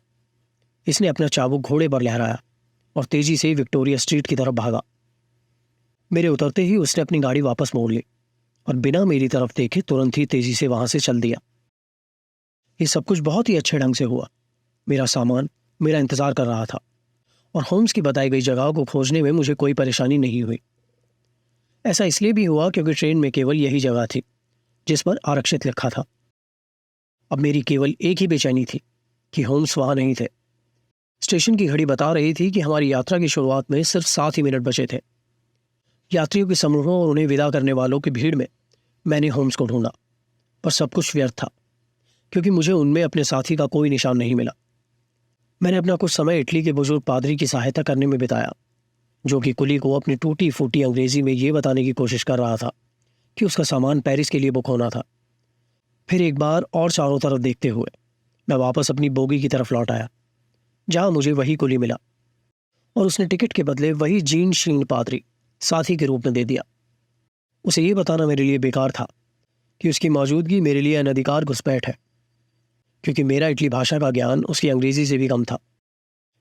इसने अपना चाबुक घोड़े पर लहराया और तेजी से विक्टोरिया स्ट्रीट की तरफ भागा। मेरे उतरते ही उसने अपनी गाड़ी वापस मोड़ ली और बिना मेरी तरफ देखे तुरंत ही तेजी से वहां से चल दिया। ये सब कुछ बहुत ही अच्छे ढंग से हुआ। मेरा सामान मेरा इंतजार कर रहा था और होम्स की बताई गई जगह को खोजने में मुझे कोई परेशानी नहीं हुई। ऐसा इसलिए भी हुआ क्योंकि ट्रेन में केवल यही जगह थी जिस पर आरक्षित लिखा था। अब मेरी केवल एक ही बेचैनी थी कि होम्स वहां नहीं थे। स्टेशन की घड़ी बता रही थी कि हमारी यात्रा की शुरुआत में सिर्फ 7 ही मिनट बचे थे। यात्रियों के समूहों और उन्हें विदा करने वालों की भीड़ में मैंने होम्स को ढूंढा, पर सब कुछ व्यर्थ था क्योंकि मुझे उनमें अपने साथी का कोई निशान नहीं मिला। मैंने अपना कुछ समय इटली के बुजुर्ग पादरी की सहायता करने में बिताया जो कि कुली को अपनी टूटी फूटी अंग्रेजी में ये बताने की कोशिश कर रहा था कि उसका सामान पेरिस के लिए बुक होना था। फिर एक बार और चारों तरफ देखते हुए मैं वापस अपनी बोगी की तरफ लौट आया जहां मुझे वही कुली मिला और उसने टिकट के बदले वही जीन शीन पादरी साथी के रूप में दे दिया। उसे ये बताना मेरे लिए बेकार था कि उसकी मौजूदगी मेरे लिए अनधिकार घुसपैठ है क्योंकि मेरा इटली भाषा का ज्ञान उसकी अंग्रेजी से भी कम था।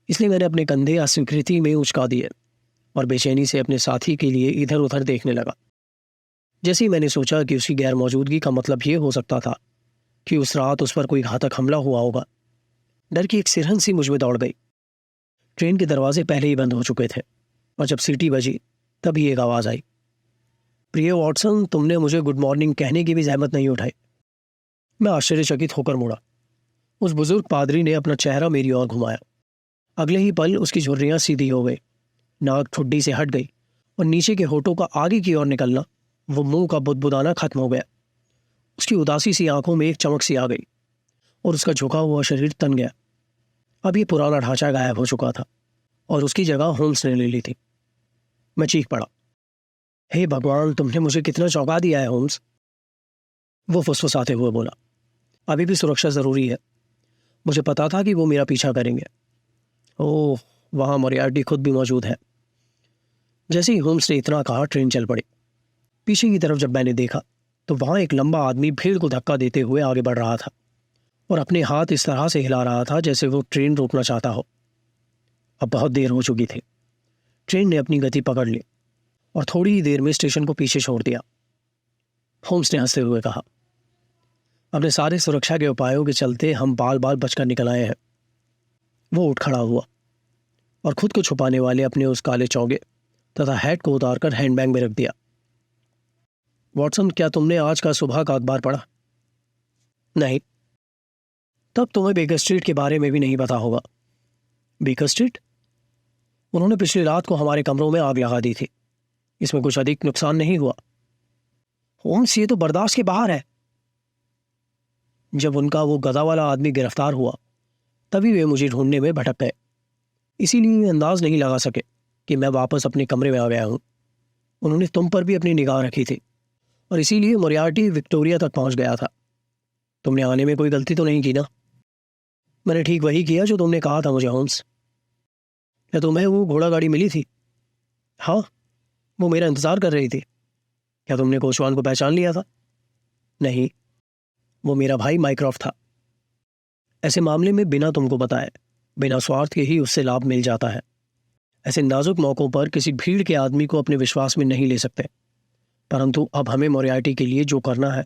इसलिए मैंने अपने कंधे अस्वीकृति में उचका दिए और बेचैनी से अपने साथी के लिए इधर उधर देखने लगा। जैसे ही मैंने सोचा कि उसकी गैर मौजूदगी का मतलब ये हो सकता था कि उस रात उस पर कोई घातक हमला हुआ होगा, डर की एक सिरहन सी मुझ में दौड़ गई। ट्रेन के दरवाजे पहले ही बंद हो चुके थे और जब सीटी बजी तभी एक आवाज़ आई, प्रिय वॉटसन, तुमने मुझे गुड मॉर्निंग कहने की भी जहमत नहीं उठाई। मैं आश्चर्यचकित होकर मुड़ा। उस बुजुर्ग पादरी ने अपना चेहरा मेरी ओर घुमाया। अगले ही पल उसकी झुर्रियां सीधी हो गई, नाक ठुड्डी से हट गई और नीचे के होठों का आगे की ओर निकलना, वो मुंह का बुदबुदाना खत्म हो गया। उसकी उदासी सी आंखों में एक चमक सी आ गई और उसका झुका हुआ शरीर तन गया। अब ये पुराना ढांचा गायब हो चुका था और उसकी जगह होम्स ने ले ली थी। मैं चीख पड़ा, हे भगवान, तुमने मुझे कितना चौंका दिया है होम्स। वो फुसफुसाते हुए बोला, अभी भी सुरक्षा जरूरी है। मुझे पता था कि वो मेरा पीछा करेंगे। ओह, वहां मोरियार्टी खुद भी मौजूद है। जैसे ही होम्स ने इतना कहा ट्रेन चल पड़ी। पीछे की तरफ जब मैंने देखा तो वहां एक लंबा आदमी भीड़ को धक्का देते हुए आगे बढ़ रहा था और अपने हाथ इस तरह से हिला रहा था जैसे वो ट्रेन रोकना चाहता हो। अब बहुत देर हो चुकी थी। ट्रेन ने अपनी गति पकड़ ली और थोड़ी ही देर में स्टेशन को पीछे छोड़ दिया। होम्स ने हंसते हुए कहा, अपने सारे सुरक्षा के उपायों के चलते हम बाल बाल बचकर निकल आए हैं। वो उठ खड़ा हुआ और खुद को छुपाने वाले अपने उस काले चौगे तथा हैट को उतारकर हैंडबैग में रख दिया। वॉटसन, क्या तुमने आज का सुबह का अखबार पढ़ा? नहीं। तब तुम्हें बेकर स्ट्रीट के बारे में भी नहीं पता होगा। Baker street? उन्होंने पिछली रात को हमारे कमरों में आग लगा दी थी। इसमें कुछ अधिक नुकसान नहीं हुआ। होम्स, ये तो बर्दाश्त के बाहर है। जब उनका वो गधा वाला आदमी गिरफ्तार हुआ तभी वे मुझे ढूंढने में भटक गए। इसीलिए अंदाज नहीं लगा सके कि मैं वापस अपने कमरे में आ गया हूँ। उन्होंने तुम पर भी अपनी निगाह रखी थी और इसीलिए मोरियार्टी विक्टोरिया तक पहुंच गया था। तुमने आने में कोई गलती तो नहीं की ना? मैंने ठीक वही किया जो तुमने कहा था मुझे, होम्स। क्या तुम्हें वो घोड़ा गाड़ी मिली थी? हाँ, वो मेरा इंतजार कर रही थी। क्या तुमने कोशवान को पहचान लिया था? नहीं, वो मेरा भाई माइक्रॉफ्ट था। ऐसे मामले में बिना तुमको बताए, बिना स्वार्थ के ही उससे लाभ मिल जाता है। ऐसे नाजुक मौकों पर किसी भीड़ के आदमी को अपने विश्वास में नहीं ले सकते। परंतु अब हमें मोरियार्टी के लिए जो करना है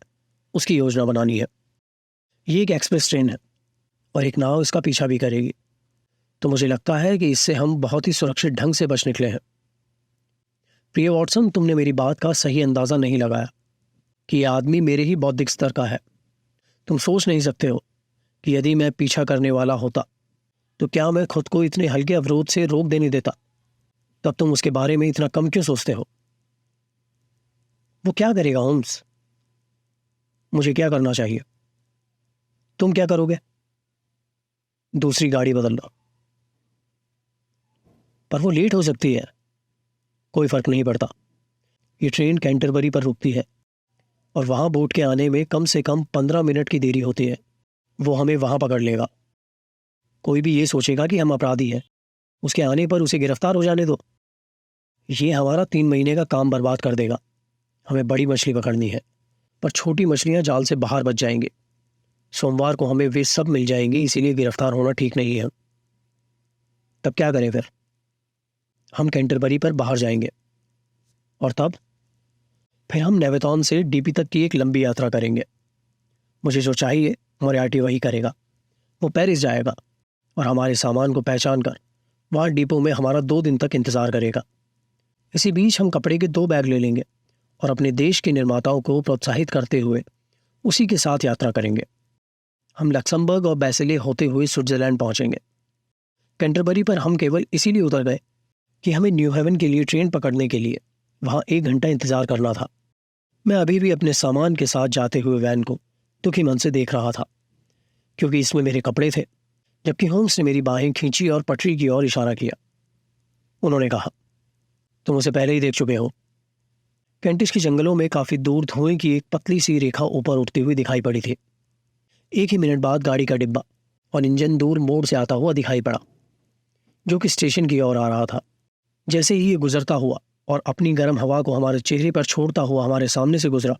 उसकी योजना बनानी है। ये एक एक्सप्रेस ट्रेन है और एक नाव इसका पीछा भी करेगी, तो मुझे लगता है कि इससे हम बहुत ही सुरक्षित ढंग से बच निकले हैं। प्रिय वॉटसन, तुमने मेरी बात का सही अंदाजा नहीं लगाया कि यह आदमी मेरे ही बौद्धिक स्तर का है। तुम सोच नहीं सकते हो कि यदि मैं पीछा करने वाला होता तो क्या मैं खुद को इतने हल्के अवरोध से रोक देने देता। तब तुम उसके बारे में इतना कम क्यों सोचते हो? वो क्या करेगा होम्स? मुझे क्या करना चाहिए? तुम क्या करोगे? दूसरी गाड़ी बदलना। पर वो लेट हो सकती है। कोई फर्क नहीं पड़ता। ये ट्रेन कैंटरबरी पर रुकती है और वहां बोट के आने में कम से कम 15 मिनट की देरी होती है। वो हमें वहां पकड़ लेगा। कोई भी ये सोचेगा कि हम अपराधी हैं, उसके आने पर उसे गिरफ्तार हो जाने दो। ये हमारा 3 महीने का काम बर्बाद कर देगा। हमें बड़ी मछली पकड़नी है, पर छोटी मछलियां जाल से बाहर बच जाएंगी। सोमवार को हमें वे सब मिल जाएंगे, इसीलिए गिरफ्तार होना ठीक नहीं है। तब क्या करें फिर? हम कैंटरबरी पर बाहर जाएंगे और तब फिर हम नेवेतॉन से डीपी तक की एक लंबी यात्रा करेंगे। मुझे जो चाहिए मोरियार्टी वही करेगा। वो पेरिस जाएगा और हमारे सामान को पहचान कर वहाँ डिपो में हमारा 2 दिन तक इंतजार करेगा। इसी बीच हम कपड़े के 2 बैग ले लेंगे और अपने देश के निर्माताओं को प्रोत्साहित करते हुए उसी के साथ यात्रा करेंगे। हम लक्समबर्ग और बैसिले होते हुए स्विट्जरलैंड पहुंचेंगे। कैंटरबरी पर हम केवल इसीलिए उतर गए कि हमें न्यू हेवन के लिए ट्रेन पकड़ने के लिए वहां 1 घंटा इंतजार करना था। मैं अभी भी अपने सामान के साथ जाते हुए वैन को दुखी मन से देख रहा था, क्योंकि इसमें मेरे कपड़े थे। जबकि होम्स ने मेरी बाहें खींची और पटरी की ओर इशारा किया। उन्होंने कहा, तुम उसे पहले ही देख चुके हो। कैंटिश के जंगलों में काफी दूर धुएं की एक पतली सी रेखा ऊपर उठती हुई दिखाई पड़ी थी। 1 ही मिनट बाद गाड़ी का डिब्बा और इंजन दूर मोड़ से आता हुआ दिखाई पड़ा, जो कि स्टेशन की ओर आ रहा था। जैसे ही ये गुजरता हुआ और अपनी गर्म हवा को हमारे चेहरे पर छोड़ता हुआ हमारे सामने से गुजरा,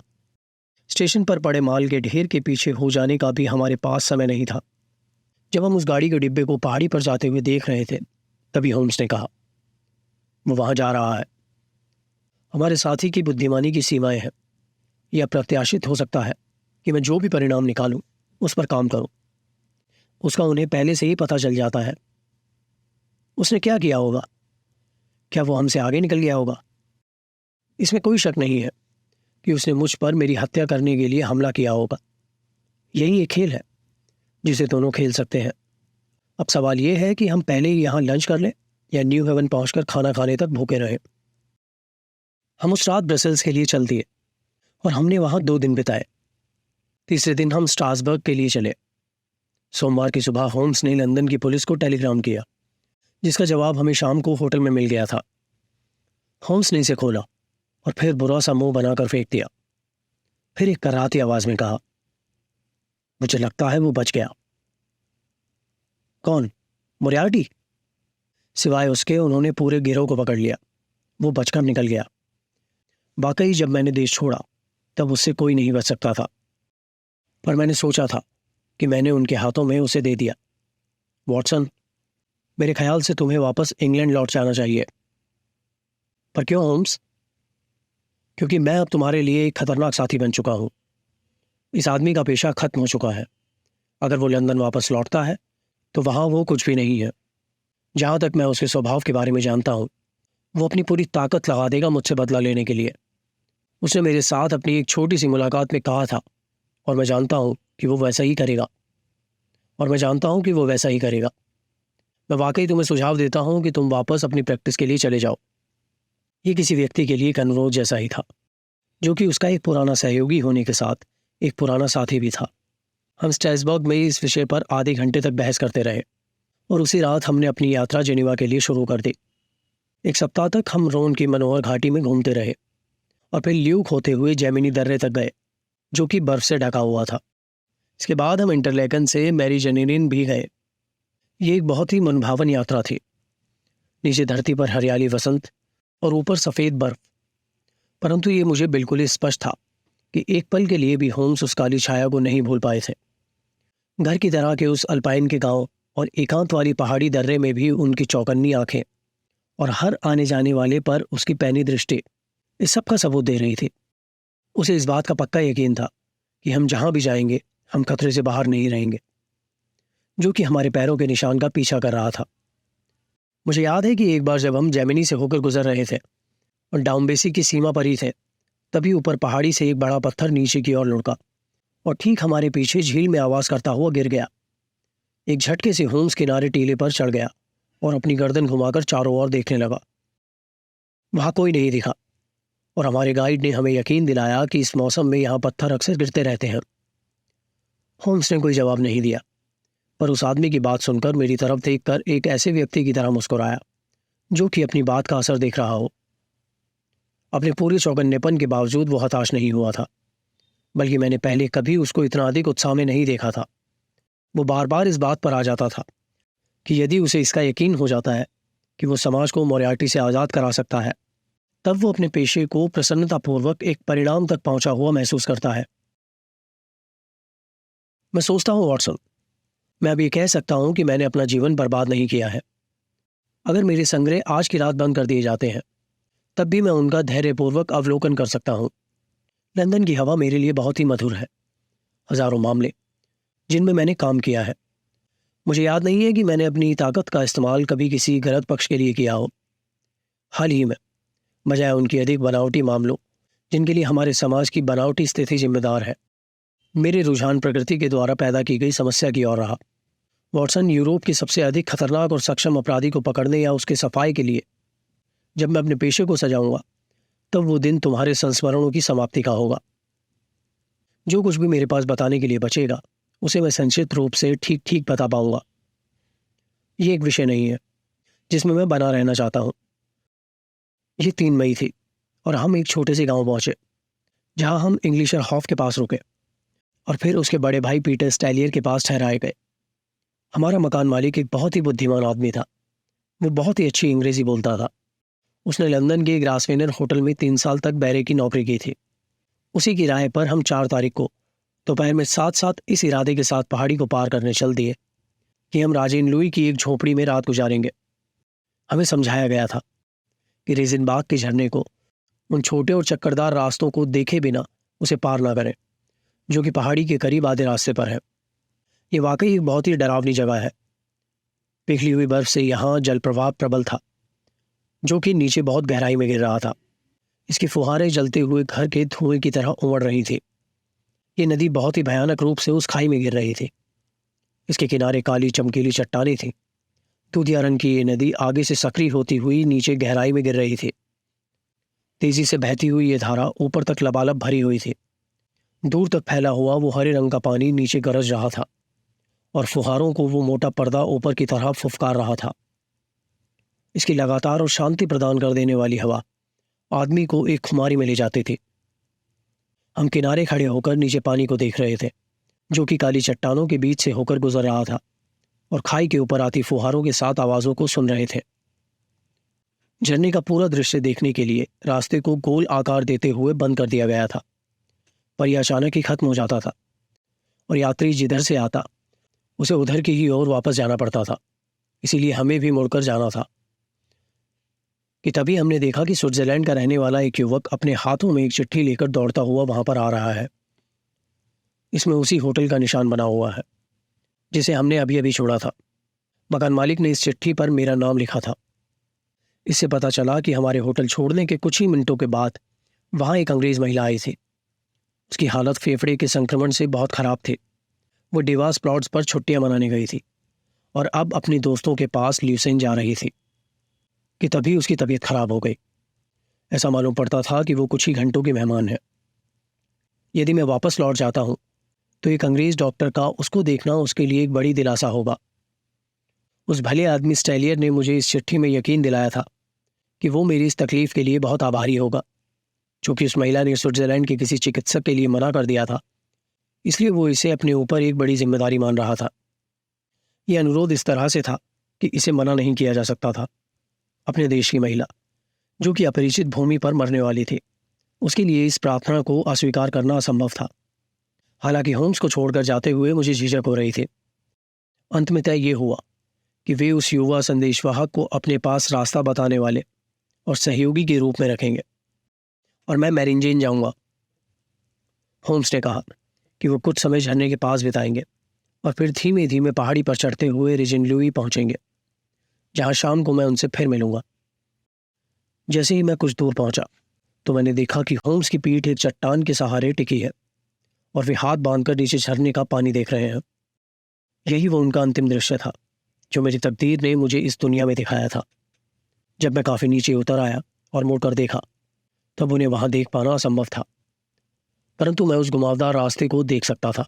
स्टेशन पर पड़े माल के ढेर के पीछे हो जाने का भी हमारे पास समय नहीं था। जब हम उस गाड़ी के डिब्बे को पहाड़ी पर जाते हुए देख रहे थे, तभी होम्स ने कहा, वो वहां जा रहा है। हमारे साथी की बुद्धिमानी की सीमाएं हैं। यह अप्रत्याशित हो सकता है कि मैं जो भी परिणाम निकालूं उस पर काम करूं। उसका उन्हें पहले से ही पता चल जाता है। उसने क्या किया होगा? क्या वो हमसे आगे निकल गया होगा? इसमें कोई शक नहीं है कि उसने मुझ पर मेरी हत्या करने के लिए हमला किया होगा। यही एक खेल है जिसे दोनों खेल सकते हैं। अब सवाल यह है कि हम पहले ही यहाँ लंच कर लें या न्यू हेवन पहुंचकर खाना खाने तक भूखे रहें। हम उस रात ब्रसेल्स के लिए चल दिए और हमने वहां 2 दिन बिताए। तीसरे दिन हम स्ट्रासबर्ग के लिए चले। सोमवार की सुबह होम्स ने लंदन की पुलिस को टेलीग्राम किया, जिसका जवाब हमें शाम को होटल में मिल गया था। होम्स ने इसे खोला और फिर बुरा सा मुंह बनाकर फेंक दिया। फिर एक कराहती आवाज में कहा, मुझे लगता है वो बच गया। कौन? मोरियार्टी? सिवाय उसके उन्होंने पूरे गिरोह को पकड़ लिया। वो बचकर निकल गया। वाकई जब मैंने देश छोड़ा तब उससे कोई नहीं बच सकता था, पर मैंने सोचा था कि मैंने उनके हाथों में उसे दे दिया। वॉटसन, मेरे ख्याल से तुम्हें वापस इंग्लैंड लौट जाना चाहिए। पर क्यों होम्स? क्योंकि मैं अब तुम्हारे लिए एक खतरनाक साथी बन चुका हूं। इस आदमी का पेशा खत्म हो चुका है। अगर वो लंदन वापस लौटता है तो वहां वो कुछ भी नहीं है। जहां तक मैं उसके स्वभाव के बारे में जानता हूं, वो अपनी पूरी ताकत लगा देगा मुझसे बदला लेने के लिए। उसने मेरे साथ अपनी एक छोटी सी मुलाकात में कहा था, और मैं जानता हूं कि वो वैसा ही करेगा। मैं वाकई तुम्हें सुझाव देता हूं कि तुम वापस अपनी प्रैक्टिस के लिए चले जाओ। ये किसी व्यक्ति के लिए एक अनुरोध जैसा ही था, जो कि उसका एक पुराना सहयोगी होने के साथ एक पुराना साथी भी था। हम स्ट्रासबर्ग में इस विषय पर आधे घंटे तक बहस करते रहे। और उसी रात हमने अपनी यात्रा जेनेवा के लिए शुरू कर दी। 1 सप्ताह तक हम रोन की मनोहर घाटी में घूमते रहे और फिर ल्यूक होते हुए जेमिनी दर्रे तक गए, जो कि बर्फ से ढका हुआ था। इसके बाद हम इंटरलेकन से मैरी जेनेरिन भी गए। ये एक बहुत ही मनभावन यात्रा थी। नीचे धरती पर हरियाली वसंत और ऊपर सफ़ेद बर्फ। परंतु ये मुझे बिल्कुल ही स्पष्ट था कि एक पल के लिए भी होम्स उस काली छाया को नहीं भूल पाए थे। घर की तरह के उस अल्पाइन के गांव और एकांत वाली पहाड़ी दर्रे में भी उनकी चौकन्नी आंखें और हर आने जाने वाले पर उसकी पैनी दृष्टि इस सब का सबूत दे रही थी। उसे इस बात का पक्का यकीन था कि हम जहां भी जाएंगे हम खतरे से बाहर नहीं रहेंगे, जो कि हमारे पैरों के निशान का पीछा कर रहा था। मुझे याद है कि एक बार जब हम जेमिनी से होकर गुजर रहे थे और डाउम्बेसी की सीमा पर ही थे, तभी ऊपर पहाड़ी से एक बड़ा पत्थर नीचे की ओर लुढ़का और ठीक हमारे पीछे झील में आवाज करता हुआ गिर गया। एक झटके से होम्स किनारे टीले पर चढ़ गया और अपनी गर्दन घुमाकर चारों ओर देखने लगा। वहां कोई नहीं दिखा और हमारे गाइड ने हमें यकीन दिलाया कि इस मौसम में यहाँ पत्थर अक्सर गिरते रहते हैं। होम्स ने कोई जवाब नहीं दिया, पर उस आदमी की बात सुनकर मेरी तरफ देखकर एक ऐसे व्यक्ति की तरह मुस्कुराया जो कि अपनी बात का असर देख रहा हो। अपने पूरे चौकन्नेपन के बावजूद वो हताश नहीं हुआ था, बल्कि मैंने पहले कभी उसको इतना अधिक उत्साह में नहीं देखा था। वो बार बार इस बात पर आ जाता था कि यदि उसे इसका यकीन हो जाता है कि वो समाज को मोरियार्टी से आज़ाद करा सकता है, तब वो अपने पेशे को प्रसन्नतापूर्वक एक परिणाम तक पहुंचा हुआ महसूस करता है। मैं सोचता हूँ वॉटसन, मैं अब ये कह सकता हूँ कि मैंने अपना जीवन बर्बाद नहीं किया है। अगर मेरे संग्रह आज की रात बंद कर दिए जाते हैं, तब भी मैं उनका धैर्यपूर्वक अवलोकन कर सकता हूँ। लंदन की हवा मेरे लिए बहुत ही मधुर है। हजारों मामले जिनमें मैंने काम किया है। मुझे याद नहीं है कि मैंने अपनी ताकत का इस्तेमाल कभी किसी गलत पक्ष के लिए किया हो। हाल ही में, बजाय उनकी अधिक बनावटी मामलों जिनके लिए हमारे समाज की बनावटी स्थिति जिम्मेदार है, मेरे रुझान प्रकृति के द्वारा पैदा की गई समस्या की ओर रहा। वॉटसन, यूरोप के सबसे अधिक खतरनाक और सक्षम अपराधी को पकड़ने या उसके सफाई के लिए जब मैं अपने पेशे को सजाऊंगा, तब वो दिन तुम्हारे संस्मरणों की समाप्ति का होगा। जो कुछ भी मेरे पास बताने के लिए बचेगा उसे मैं संक्षिप्त रूप से ठीक ठीक बता पाऊंगा। ये एक विषय नहीं है जिसमें मैं बना रहना चाहता हूँ। ये 3 मई थी और हम एक छोटे से गांव पहुंचे जहां हम इंग्लिशर हॉफ के पास रुके और फिर उसके बड़े भाई पीटर स्टैलियर के पास ठहराए गए। हमारा मकान मालिक एक बहुत ही बुद्धिमान आदमी था। वो बहुत ही अच्छी अंग्रेजी बोलता था। उसने लंदन के ग्रासवेनर होटल में 3 साल तक बैरे की नौकरी की थी। उसी की राय पर हम 4 तारीख को दोपहर में साथ इस इरादे के साथ पहाड़ी को पार करने चल दिए कि हम राजेन लुई की एक झोपड़ी में रात गुजारेंगे। हमें समझाया गया था कि रेजिनबाग के झरने को, उन छोटे और चक्करदार रास्तों को देखे बिना उसे पार ना करें, जो कि पहाड़ी के करीब आधे रास्ते पर है। ये वाकई एक बहुत ही डरावनी जगह है। पिघली हुई बर्फ से यहाँ जलप्रवाह प्रबल था, जो कि नीचे बहुत गहराई में गिर रहा था। इसकी फुहारें जलते हुए घर के धुएं की तरह उमड़ रही थी। ये नदी बहुत ही भयानक रूप से उस खाई में गिर रही थी। इसके किनारे काली चमकीली चट्टानें थीं। दूधिया रंग की ये नदी आगे से सक्रिय होती हुई नीचे गहराई में गिर रही थी। तेजी से बहती हुई ये धारा ऊपर तक लबालब भरी हुई थी। दूर तक फैला हुआ वो हरे रंग का पानी नीचे गरज रहा था और फुहारों को वो मोटा पर्दा ऊपर की तरह फुफकार रहा था। इसकी लगातार और शांति प्रदान कर देने वाली हवा आदमी को एक खुमारी में ले जाती थी। हम किनारे खड़े होकर नीचे पानी को देख रहे थे, जो कि काली चट्टानों के बीच से होकर गुजर रहा था, और खाई के ऊपर आती फुहारों के साथ आवाज़ों को सुन रहे थे। झरने का पूरा दृश्य देखने के लिए रास्ते को गोल आकार देते हुए बंद कर दिया गया था, पर यह अचानक ही खत्म हो जाता था और यात्री जिधर से आता उसे उधर की ही ओर वापस जाना पड़ता था। इसीलिए हमें भी मुड़कर जाना था कि तभी हमने देखा कि स्विट्जरलैंड का रहने वाला एक युवक अपने हाथों में एक चिट्ठी लेकर दौड़ता हुआ वहां पर आ रहा है। इसमें उसी होटल का निशान बना हुआ है जिसे हमने अभी अभी छोड़ा था। मकान मालिक ने इस चिट्ठी पर मेरा नाम लिखा था। इससे पता चला कि हमारे होटल छोड़ने के कुछ ही मिनटों के बाद वहां एक अंग्रेज महिला आई थी। उसकी हालत फेफड़े के संक्रमण से बहुत खराब थी। वो डिवास प्लॉट्स पर छुट्टियां मनाने गई थी और अब अपने दोस्तों के पास ल्यूसेन जा रही थी कि तभी उसकी तबीयत खराब हो गई। ऐसा मालूम पड़ता था कि वो कुछ ही घंटों की मेहमान है। यदि मैं वापस लौट जाता हूँ तो एक अंग्रेज डॉक्टर का उसको देखना उसके लिए एक बड़ी दिलासा होगा। उस भले आदमी स्टाइलियर ने मुझे इस चिट्ठी में यकीन दिलाया था कि वो मेरी इस तकलीफ के लिए बहुत आभारी होगा। चूंकि उस महिला ने स्विट्जरलैंड के किसी चिकित्सक के लिए मना कर दिया था, इसलिए वो इसे अपने ऊपर एक बड़ी जिम्मेदारी मान रहा था। यह अनुरोध इस तरह से था कि इसे मना नहीं किया जा सकता था। अपने देश की महिला, जो कि अपरिचित भूमि पर मरने वाली थी, उसके लिए इस प्रार्थना को अस्वीकार करना असंभव था। हालांकि होम्स को छोड़कर जाते हुए मुझे झिझक हो रही थी। अंत में तय ये हुआ कि वे उस युवा संदेशवाहक को अपने पास रास्ता बताने वाले और सहयोगी के रूप में रखेंगे और मैं मैरिंजेन जाऊंगा। होम्स ने कहा कि वो कुछ समय झरने के पास बिताएंगे और फिर धीमे धीमे पहाड़ी पर चढ़ते हुए रेजिन लुई पहुंचेंगे, जहां शाम को मैं उनसे फिर मिलूंगा। जैसे ही मैं कुछ दूर पहुंचा तो मैंने देखा कि होम्स की पीठ एक चट्टान के सहारे टिकी है और वे हाथ बांधकर नीचे झरने का पानी देख रहे हैं। यही वो उनका अंतिम दृश्य था जो मेरी तकदीर ने मुझे इस दुनिया में दिखाया था। जब मैं काफी नीचे उतर आया और मुड़कर देखा, तब उन्हें वहां देख पाना असंभव था, परंतु मैं उस घुमावदार रास्ते को देख सकता था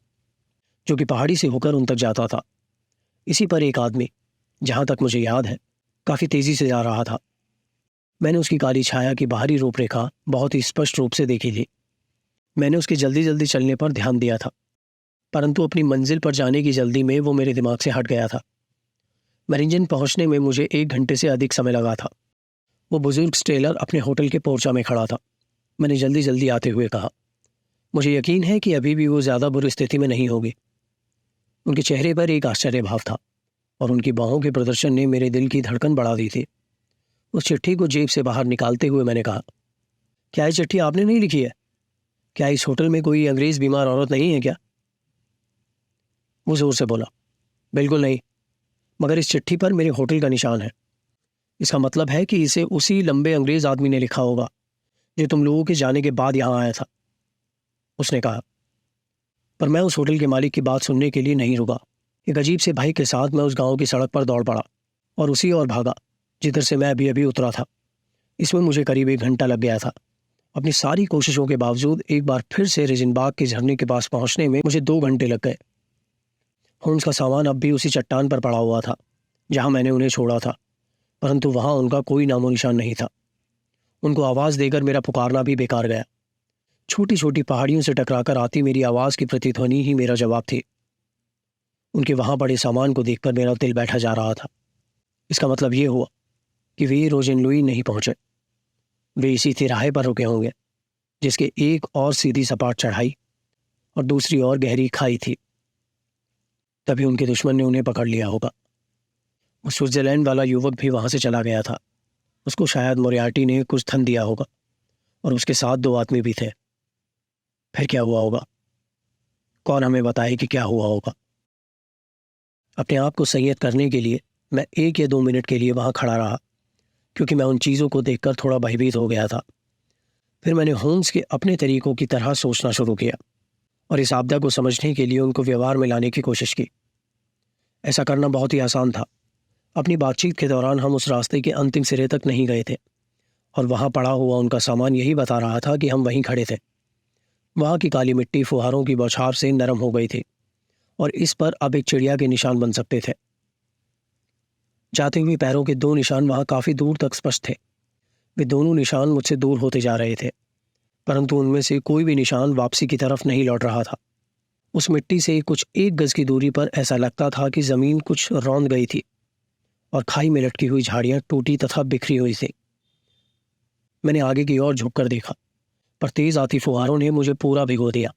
जो कि पहाड़ी से होकर उन तक जाता था। इसी पर एक आदमी, जहां तक मुझे याद है, काफी तेजी से जा रहा था। मैंने उसकी काली छाया की बाहरी रूपरेखा बहुत ही स्पष्ट रूप से देखी थी। मैंने उसके जल्दी जल्दी चलने पर ध्यान दिया था, परंतु अपनी मंजिल पर जाने की जल्दी में वो मेरे दिमाग से हट गया था। मैरिंजन पहुंचने में मुझे 1 घंटे से अधिक समय लगा था। वो बुजुर्ग स्टेलर अपने होटल के पोर्चा में खड़ा था। मैंने जल्दी जल्दी आते हुए कहा, मुझे यकीन है कि अभी भी वो ज्यादा बुरी स्थिति में नहीं होगी। उनके चेहरे पर एक आश्चर्य भाव था और उनकी बाहों के प्रदर्शन ने मेरे दिल की धड़कन बढ़ा दी थी। उस चिट्ठी को जेब से बाहर निकालते हुए मैंने कहा, क्या ये चिट्ठी आपने नहीं लिखी है? क्या इस होटल में कोई अंग्रेज बीमार औरत नहीं है क्या? वो जोर से बोला, बिल्कुल नहीं, मगर इस चिट्ठी पर मेरे होटल का निशान है। इसका मतलब है कि इसे उसी लंबे अंग्रेज आदमी ने लिखा होगा जो तुम लोगों के जाने के बाद यहां आया था। उसने कहा, पर मैं उस होटल के मालिक की बात सुनने के लिए नहीं रुका। एक अजीब से भय के साथ मैं उस गांव की सड़क पर दौड़ पड़ा और उसी ओर भागा जिधर से मैं अभी अभी उतरा था। इसमें मुझे करीब 1 घंटा लग गया था। अपनी सारी कोशिशों के बावजूद एक बार फिर से रेजिनबाग के झरने के पास पहुंचने में मुझे 2 घंटे लग गए। होम्स का सामान अब भी उसी चट्टान पर पड़ा हुआ था जहां मैंने उन्हें छोड़ा था, परंतु वहां उनका कोई नामो निशान नहीं था। उनको आवाज देकर मेरा पुकारना भी बेकार गया। छोटी छोटी पहाड़ियों से टकराकर आती मेरी आवाज की प्रतिध्वनि ही मेरा जवाब थी। उनके वहां पड़े सामान को देखकर मेरा दिल बैठा जा रहा था। इसका मतलब ये हुआ कि वे रोजिन लुई नहीं पहुंचे। वे इसी तिराहे पर रुके होंगे जिसके एक और सीधी सपाट चढ़ाई और दूसरी ओर गहरी खाई थी। तभी उनके दुश्मन ने उन्हें पकड़ लिया होगा। वो स्विट्जरलैंड वाला युवक भी वहां से चला गया था। उसको शायद मोरियार्टी ने कुछ धन दिया होगा और उसके साथ 2 आदमी भी थे। फिर क्या हुआ होगा? कौन हमें बताए कि क्या हुआ होगा? अपने आप को संयत करने के लिए मैं 1 या 2 मिनट के लिए वहां खड़ा रहा, क्योंकि मैं उन चीज़ों को देखकर थोड़ा भयभीत हो गया था। फिर मैंने होम्स के अपने तरीकों की तरह सोचना शुरू किया और इस आपदा को समझने के लिए उनको व्यवहार में लाने की कोशिश की। ऐसा करना बहुत ही आसान था। अपनी बातचीत के दौरान हम उस रास्ते के अंतिम सिरे तक नहीं गए थे और वहां पड़ा हुआ उनका सामान यही बता रहा था कि हम वहीं खड़े थे। वहां की काली मिट्टी फुहारों की बौछार से नरम हो गई थी और इस पर अब एक चिड़िया के निशान बन सकते थे। जाते हुए पैरों के 2 निशान वहां काफी दूर तक स्पष्ट थे। वे दोनों निशान मुझसे दूर होते जा रहे थे, परंतु उनमें से कोई भी निशान वापसी की तरफ नहीं लौट रहा था। उस मिट्टी से कुछ 1 गज की दूरी पर ऐसा लगता था कि जमीन कुछ रौंद गई थी और खाई में लटकी हुई झाड़ियां टूटी तथा बिखरी हुई थी। मैंने आगे की ओर झुककर देखा, पर तेज आती फुहारों ने मुझे पूरा भिगो दिया।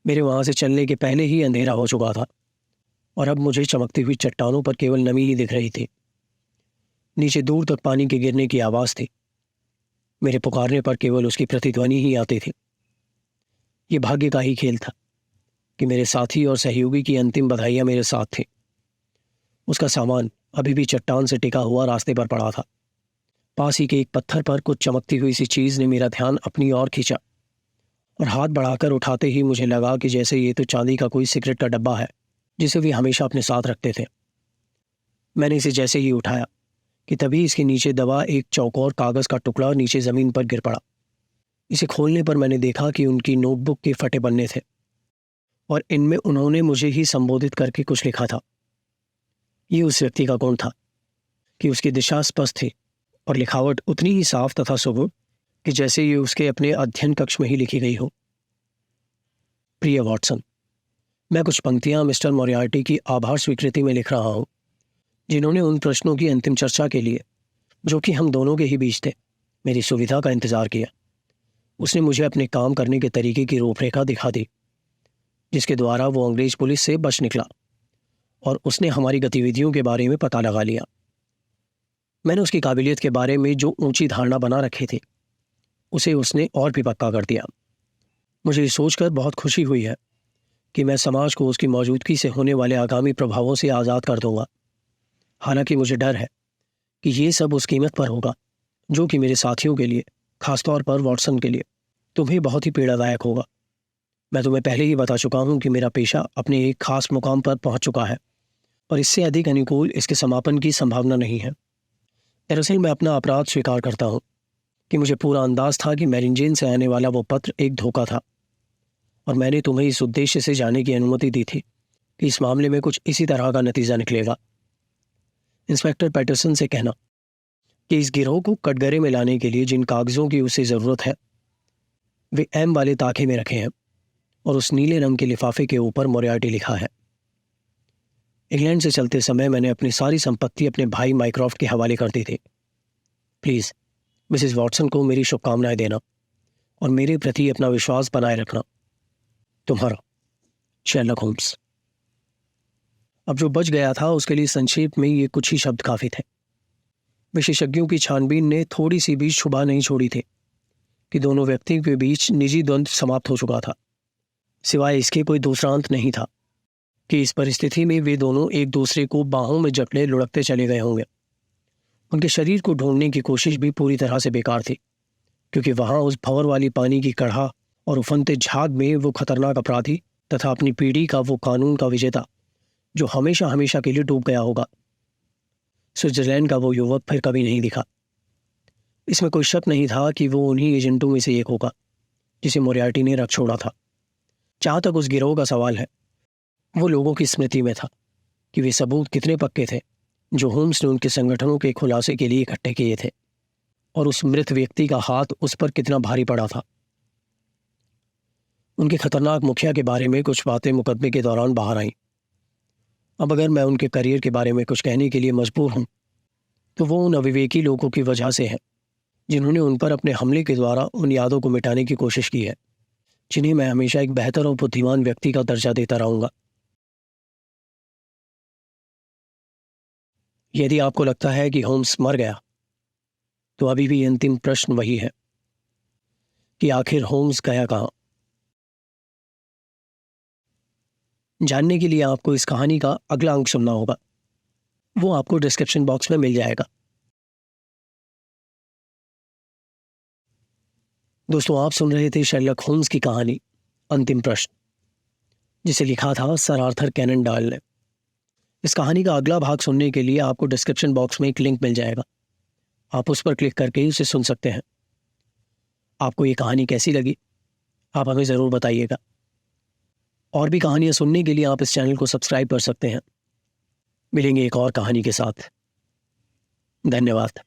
मेरे वहां से चलने के पहले ही अंधेरा हो चुका था और अब मुझे चमकती हुई चट्टानों पर केवल नमी ही दिख रही थी। नीचे दूर तक पानी के गिरने की आवाज थी। मेरे पुकारने पर केवल उसकी प्रतिध्वनि ही आती थी। ये भाग्य का ही खेल था कि मेरे साथी और सहयोगी की अंतिम बधाइयां मेरे साथ थी। उसका सामान अभी भी चट्टान से टिका हुआ रास्ते पर पड़ा था। पास ही के एक पत्थर पर कुछ चमकती हुई सी चीज ने मेरा ध्यान अपनी ओर खींचा और हाथ बढ़ाकर उठाते ही मुझे लगा कि जैसे ये तो चांदी का कोई सिगरेट का डब्बा है जिसे वे हमेशा अपने साथ रखते थे। मैंने इसे जैसे ही उठाया कि तभी इसके नीचे दबा एक चौकोर कागज का टुकड़ा नीचे जमीन पर गिर पड़ा। इसे खोलने पर मैंने देखा कि उनकी नोटबुक के फटे पन्ने थे और इनमें उन्होंने मुझे ही संबोधित करके कुछ लिखा था। ये उस व्यक्ति का गुण था कि उसकी दिशा स्पष्ट थी और लिखावट उतनी ही साफ तथा सुगम कि जैसे ये उसके अपने अध्ययन कक्ष में ही लिखी गई हो। प्रिय वॉटसन, मैं कुछ पंक्तियां मिस्टर मोरियार्टी की आभार स्वीकृति में लिख रहा हूं, जिन्होंने उन प्रश्नों की अंतिम चर्चा के लिए, जो कि हम दोनों के ही बीच थे, मेरी सुविधा का इंतजार किया। उसने मुझे अपने काम करने के तरीके की रूपरेखा दिखा दी, जिसके द्वारा वो अंग्रेज पुलिस से बच निकला, और उसने हमारी गतिविधियों के बारे में पता लगा लिया। मैंने उसकी काबिलियत के बारे में जो ऊंची धारणा बना रखी थी, उसे उसने और भी पक्का कर दिया। मुझे ये सोचकर बहुत खुशी हुई है कि मैं समाज को उसकी मौजूदगी से होने वाले आगामी प्रभावों से आज़ाद कर दूंगा। हालांकि मुझे डर है कि ये सब उस कीमत पर होगा जो कि मेरे साथियों के लिए, खासतौर पर वॉटसन के लिए, तुम्हें बहुत ही पीड़ादायक होगा। मैं तुम्हें पहले ही बता चुका हूं कि मेरा पेशा अपने एक खास मुकाम पर पहुंच चुका है और इससे अधिक अनुकूल इसके समापन की संभावना नहीं है। दरअसल मैं अपना अपराध स्वीकार करता हूं कि मुझे पूरा अंदाज था कि मैरिंजेन से आने वाला वो पत्र एक धोखा था, और मैंने तुम्हें इस उद्देश्य से जाने की अनुमति दी थी कि इस मामले में कुछ इसी तरह का नतीजा निकलेगा। इंस्पेक्टर पैटरसन से कहना कि इस गिरोह को कटघरे में लाने के लिए जिन कागजों की उसे ज़रूरत है वे एम वाले ताखे में रखे हैं, और उस नीले रंग के लिफाफे के ऊपर मोरियार्टी लिखा है। इंग्लैंड से चलते समय मैंने अपनी सारी संपत्ति अपने भाई माइक्रॉफ्ट के हवाले कर दी थी। प्लीज़ मिसेस वॉटसन को मेरी शुभकामनाएं देना और मेरे प्रति अपना विश्वास बनाए रखना। तुम्हारा शेरलॉक होम्स। अब जो बच गया था उसके लिए संक्षेप में ये कुछ ही शब्द काफ़ी थे। विशेषज्ञों की छानबीन ने थोड़ी सी भी शुबा नहीं छोड़ी थी कि दोनों व्यक्तियों के बीच निजी द्वंद्व समाप्त हो चुका था। सिवाय इसके कोई दूसरा अंत नहीं था कि इस परिस्थिति में वे दोनों एक दूसरे को बाहों में जकड़े लुढ़कते चले गए होंगे। उनके शरीर को ढूंढने की कोशिश भी पूरी तरह से बेकार थी, क्योंकि वहां उस भंवर वाली पानी की कड़हा और उफनते झाग में वो खतरनाक अपराधी तथा अपनी पीढ़ी का वो कानून का विजेता जो हमेशा हमेशा के लिए डूब गया होगा, स्विट्जरलैंड का वो युवक फिर कभी नहीं दिखा। इसमें कोई शक नहीं था कि वो उन्हीं एजेंटों में से एक होगा जिसे मोरियार्टी ने रख छोड़ा था। जहाँ तक उस गिरोह का सवाल है, वो लोगों की स्मृति में था कि वे सबूत कितने पक्के थे जो होम्स ने उनके संगठनों के खुलासे के लिए इकट्ठे किए थे, और उस मृत व्यक्ति का हाथ उस पर कितना भारी पड़ा था। उनके खतरनाक मुखिया के बारे में कुछ बातें मुकदमे के दौरान बाहर आईं। अब अगर मैं उनके करियर के बारे में कुछ कहने के लिए मजबूर हूं, तो वो उन अविवेकी लोगों की वजह से है जिन्होंने उन पर अपने हमले के द्वारा उन यादों को मिटाने की कोशिश की है, जिन्हें मैं हमेशा एक बेहतर और बुद्धिमान व्यक्ति का दर्जा देता रहूंगा। यदि आपको लगता है कि होम्स मर गया, तो अभी भी अंतिम प्रश्न वही है कि आखिर होम्स गया कहाँ। जानने के लिए आपको इस कहानी का अगला अंक सुनना होगा। वो आपको डिस्क्रिप्शन बॉक्स में मिल जाएगा। दोस्तों, आप सुन रहे थे शेरलॉक होम्स की कहानी अंतिम प्रश्न, जिसे लिखा था सर आर्थर कैनन डॉयल ने। इस कहानी का अगला भाग सुनने के लिए आपको डिस्क्रिप्शन बॉक्स में एक लिंक मिल जाएगा। आप उस पर क्लिक करके उसे सुन सकते हैं। आपको ये कहानी कैसी लगी, आप हमें ज़रूर बताइएगा। और भी कहानियाँ सुनने के लिए आप इस चैनल को सब्सक्राइब कर सकते हैं। मिलेंगे एक और कहानी के साथ। धन्यवाद।